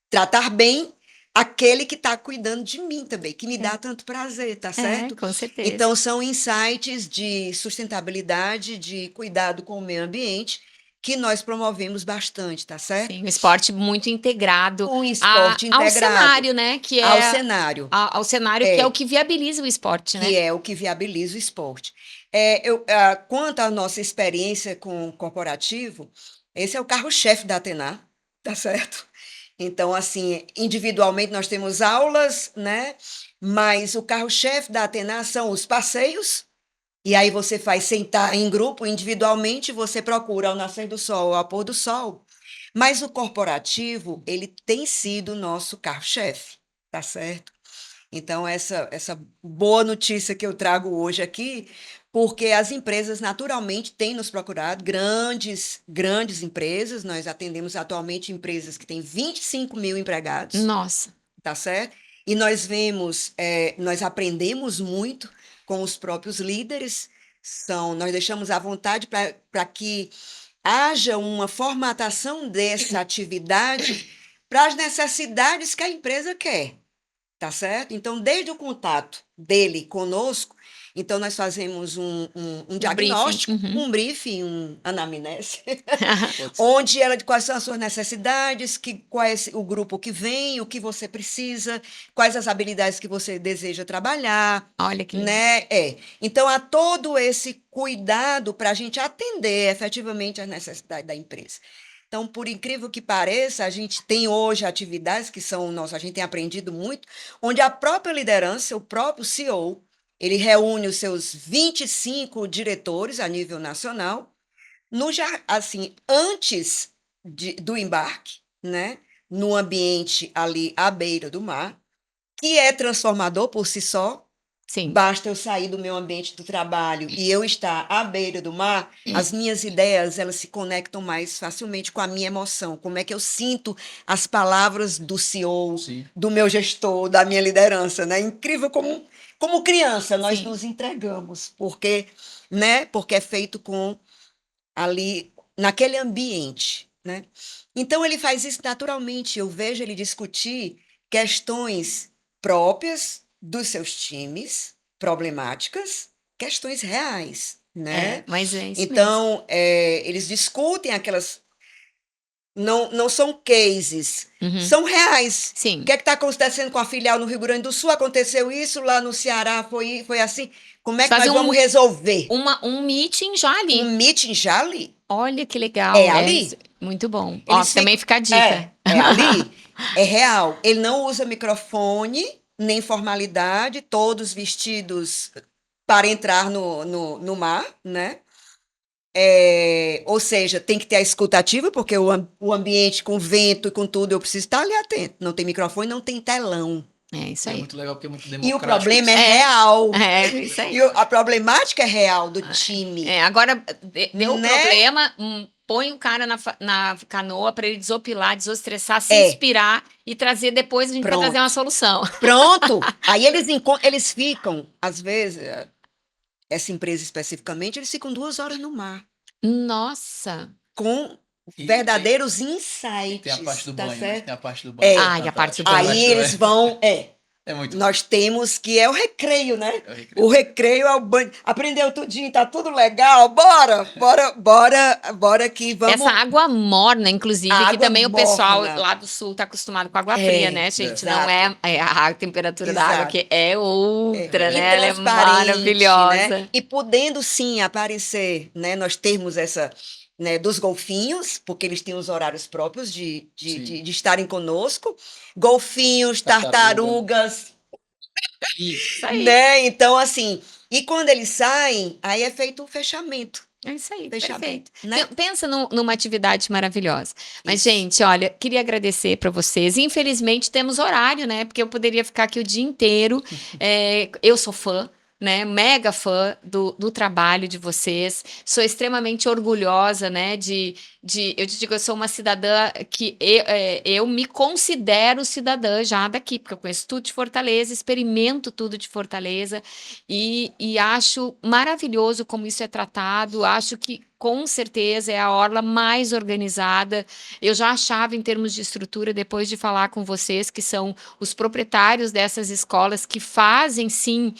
[SPEAKER 3] tratar bem aquele que está cuidando de mim também, que me dá tanto prazer, tá certo?
[SPEAKER 1] Com certeza.
[SPEAKER 3] Então, são insights de sustentabilidade, de cuidado com o meio ambiente, que nós promovemos bastante, tá certo?
[SPEAKER 1] Sim, um esporte muito integrado
[SPEAKER 3] Um esporte
[SPEAKER 1] ao
[SPEAKER 3] integrado
[SPEAKER 1] cenário, né? Que é
[SPEAKER 3] ao cenário,
[SPEAKER 1] ao cenário que é o que viabiliza o esporte, né?
[SPEAKER 3] que é o que viabiliza o esporte. Quanto à nossa experiência com o corporativo, esse é o carro-chefe da Atena, tá certo? Então, assim, individualmente nós temos aulas, né? Mas o carro-chefe da Atena são os passeios, e aí você faz sentar em grupo, individualmente, você procura ao nascer do sol, ao pôr do sol. Mas o corporativo, ele tem sido o nosso carro-chefe, tá certo? Então, essa boa notícia que eu trago hoje aqui, porque as empresas naturalmente têm nos procurado, grandes empresas, nós atendemos atualmente empresas que têm 25 mil empregados,
[SPEAKER 1] Nossa.
[SPEAKER 3] tá certo? E nós vemos, nós aprendemos muito com os próprios líderes, nós deixamos à vontade para que haja uma formatação dessa atividade para as necessidades que a empresa quer. Tá certo? Então, desde o contato dele conosco, então nós fazemos um diagnóstico,
[SPEAKER 1] briefing.
[SPEAKER 3] um briefing, um anamnese, onde ela de quais são as suas necessidades, qual é o grupo que vem, o que você precisa, quais as habilidades que você deseja trabalhar.
[SPEAKER 1] Olha que legal.
[SPEAKER 3] Né? Então, há todo esse cuidado para a gente atender efetivamente as necessidades da empresa. Então, por incrível que pareça, a gente tem hoje atividades que são nossas, a gente tem aprendido muito, onde a própria liderança, o próprio CEO, ele reúne os seus 25 diretores a nível nacional, assim, antes do embarque, né, no ambiente ali à beira do mar, que é transformador por si só,
[SPEAKER 1] Sim.
[SPEAKER 3] Basta eu sair do meu ambiente do trabalho e eu estar à beira do mar, as minhas ideias, elas se conectam mais facilmente com a minha emoção. Como é que eu sinto as palavras do CEO,
[SPEAKER 2] Sim.
[SPEAKER 3] do meu gestor, da minha liderança, né? Incrível como criança nós
[SPEAKER 1] Sim.
[SPEAKER 3] nos entregamos, porque é feito com ali naquele ambiente, né? Então ele faz isso naturalmente. Eu vejo ele discutir questões próprias dos seus times, problemáticas, questões reais, né?
[SPEAKER 1] Mas é isso mesmo.
[SPEAKER 3] Então eles discutem aquelas, não são cases,
[SPEAKER 1] Uhum.
[SPEAKER 3] são reais.
[SPEAKER 1] Sim.
[SPEAKER 3] O que é que está acontecendo com a filial no Rio Grande do Sul? Aconteceu isso, lá no Ceará foi assim. Como é que
[SPEAKER 1] Fazer
[SPEAKER 3] nós vamos resolver?
[SPEAKER 1] Um meeting já ali.
[SPEAKER 3] Um meeting já ali.
[SPEAKER 1] Olha que legal.
[SPEAKER 3] É ali.
[SPEAKER 1] Muito bom.
[SPEAKER 3] Eles
[SPEAKER 1] Também fica a dica.
[SPEAKER 3] É ali. É real. Ele não usa microfone, nem formalidade, todos vestidos para entrar no mar, né? Ou seja, tem que ter a escutativa, porque o ambiente com vento e com tudo, eu preciso estar ali atento. Não tem microfone, não tem telão.
[SPEAKER 1] É isso
[SPEAKER 2] É
[SPEAKER 1] aí.
[SPEAKER 2] muito legal porque é muito
[SPEAKER 3] E
[SPEAKER 2] democrático.
[SPEAKER 3] o problema é
[SPEAKER 2] isso.
[SPEAKER 3] real.
[SPEAKER 1] É isso aí.
[SPEAKER 3] E a problemática é real do time.
[SPEAKER 1] Agora, deu
[SPEAKER 3] Né?
[SPEAKER 1] problema, põe o cara na canoa para ele desopilar, desestressar, se
[SPEAKER 3] É.
[SPEAKER 1] inspirar e trazer depois a gente vai
[SPEAKER 3] Pronto.
[SPEAKER 1] trazer uma solução.
[SPEAKER 3] Pronto. Aí eles ficam, às vezes, essa empresa especificamente, eles ficam 2 horas no mar,
[SPEAKER 1] Nossa.
[SPEAKER 3] com
[SPEAKER 2] E
[SPEAKER 3] verdadeiros insights.
[SPEAKER 2] Tem a parte do
[SPEAKER 3] tá
[SPEAKER 2] banho, né?
[SPEAKER 3] certo?
[SPEAKER 2] Tem a parte do banho.
[SPEAKER 3] É.
[SPEAKER 1] E a parte do banho.
[SPEAKER 3] Aí eles vão.
[SPEAKER 2] É muito
[SPEAKER 3] Nós temos que é o recreio, né?
[SPEAKER 2] É o recreio.
[SPEAKER 3] O recreio é o banho. Aprendeu tudinho, tá tudo legal. Bora que vamos.
[SPEAKER 1] Essa água morna, inclusive, que
[SPEAKER 3] Água
[SPEAKER 1] também o pessoal
[SPEAKER 3] morna.
[SPEAKER 1] lá do sul tá acostumado com água fria, né, gente?
[SPEAKER 3] exato.
[SPEAKER 1] Não é a temperatura da água,
[SPEAKER 3] Exato.
[SPEAKER 1] que é outra,
[SPEAKER 3] E
[SPEAKER 1] né? Ela é
[SPEAKER 3] transparente,
[SPEAKER 1] maravilhosa.
[SPEAKER 3] né? E podendo sim aparecer, né? Nós termos essa, né, dos golfinhos, porque eles têm os horários próprios de estarem conosco. Golfinhos, tartarugas,
[SPEAKER 1] Isso aí.
[SPEAKER 3] né? Então, assim, e quando eles saem, aí é feito o fechamento.
[SPEAKER 1] É isso aí,
[SPEAKER 3] Fechamento,
[SPEAKER 1] perfeito.
[SPEAKER 3] né?
[SPEAKER 1] Pensa numa atividade maravilhosa. Mas,
[SPEAKER 3] Isso.
[SPEAKER 1] gente, olha, queria agradecer para vocês. Infelizmente, temos horário, né? Porque eu poderia ficar aqui o dia inteiro. Eu sou fã, né? Mega fã do trabalho de vocês. Sou extremamente orgulhosa, né? Eu te digo, eu sou uma cidadã que eu me considero cidadã já daqui, porque eu conheço tudo de Fortaleza, experimento tudo de Fortaleza e acho maravilhoso como isso é tratado. Acho que com certeza é a orla mais organizada. Eu já achava em termos de estrutura, depois de falar com vocês, que são os proprietários dessas escolas que fazem sim,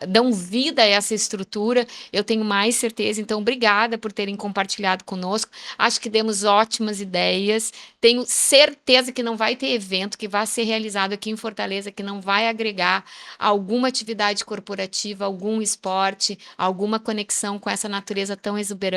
[SPEAKER 1] dão vida a essa estrutura. Eu tenho mais certeza. Então, obrigada por terem compartilhado conosco. Acho que demos ótimas ideias. Tenho certeza que não vai ter evento que vai ser realizado aqui em Fortaleza que não vai agregar alguma atividade corporativa, algum esporte, alguma conexão com essa natureza tão exuberante.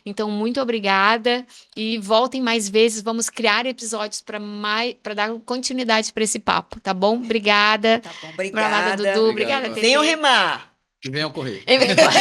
[SPEAKER 1] Então, muito obrigada e voltem mais vezes. Vamos criar episódios para dar continuidade para esse papo, tá bom? Obrigada.
[SPEAKER 3] Tá bom,
[SPEAKER 1] Obrigada,
[SPEAKER 3] obrigada.
[SPEAKER 1] Dudu. Obrigada,
[SPEAKER 2] Obrigado.
[SPEAKER 1] Tetê.
[SPEAKER 3] Venham remar.
[SPEAKER 2] Que venham correr.
[SPEAKER 1] É verdade.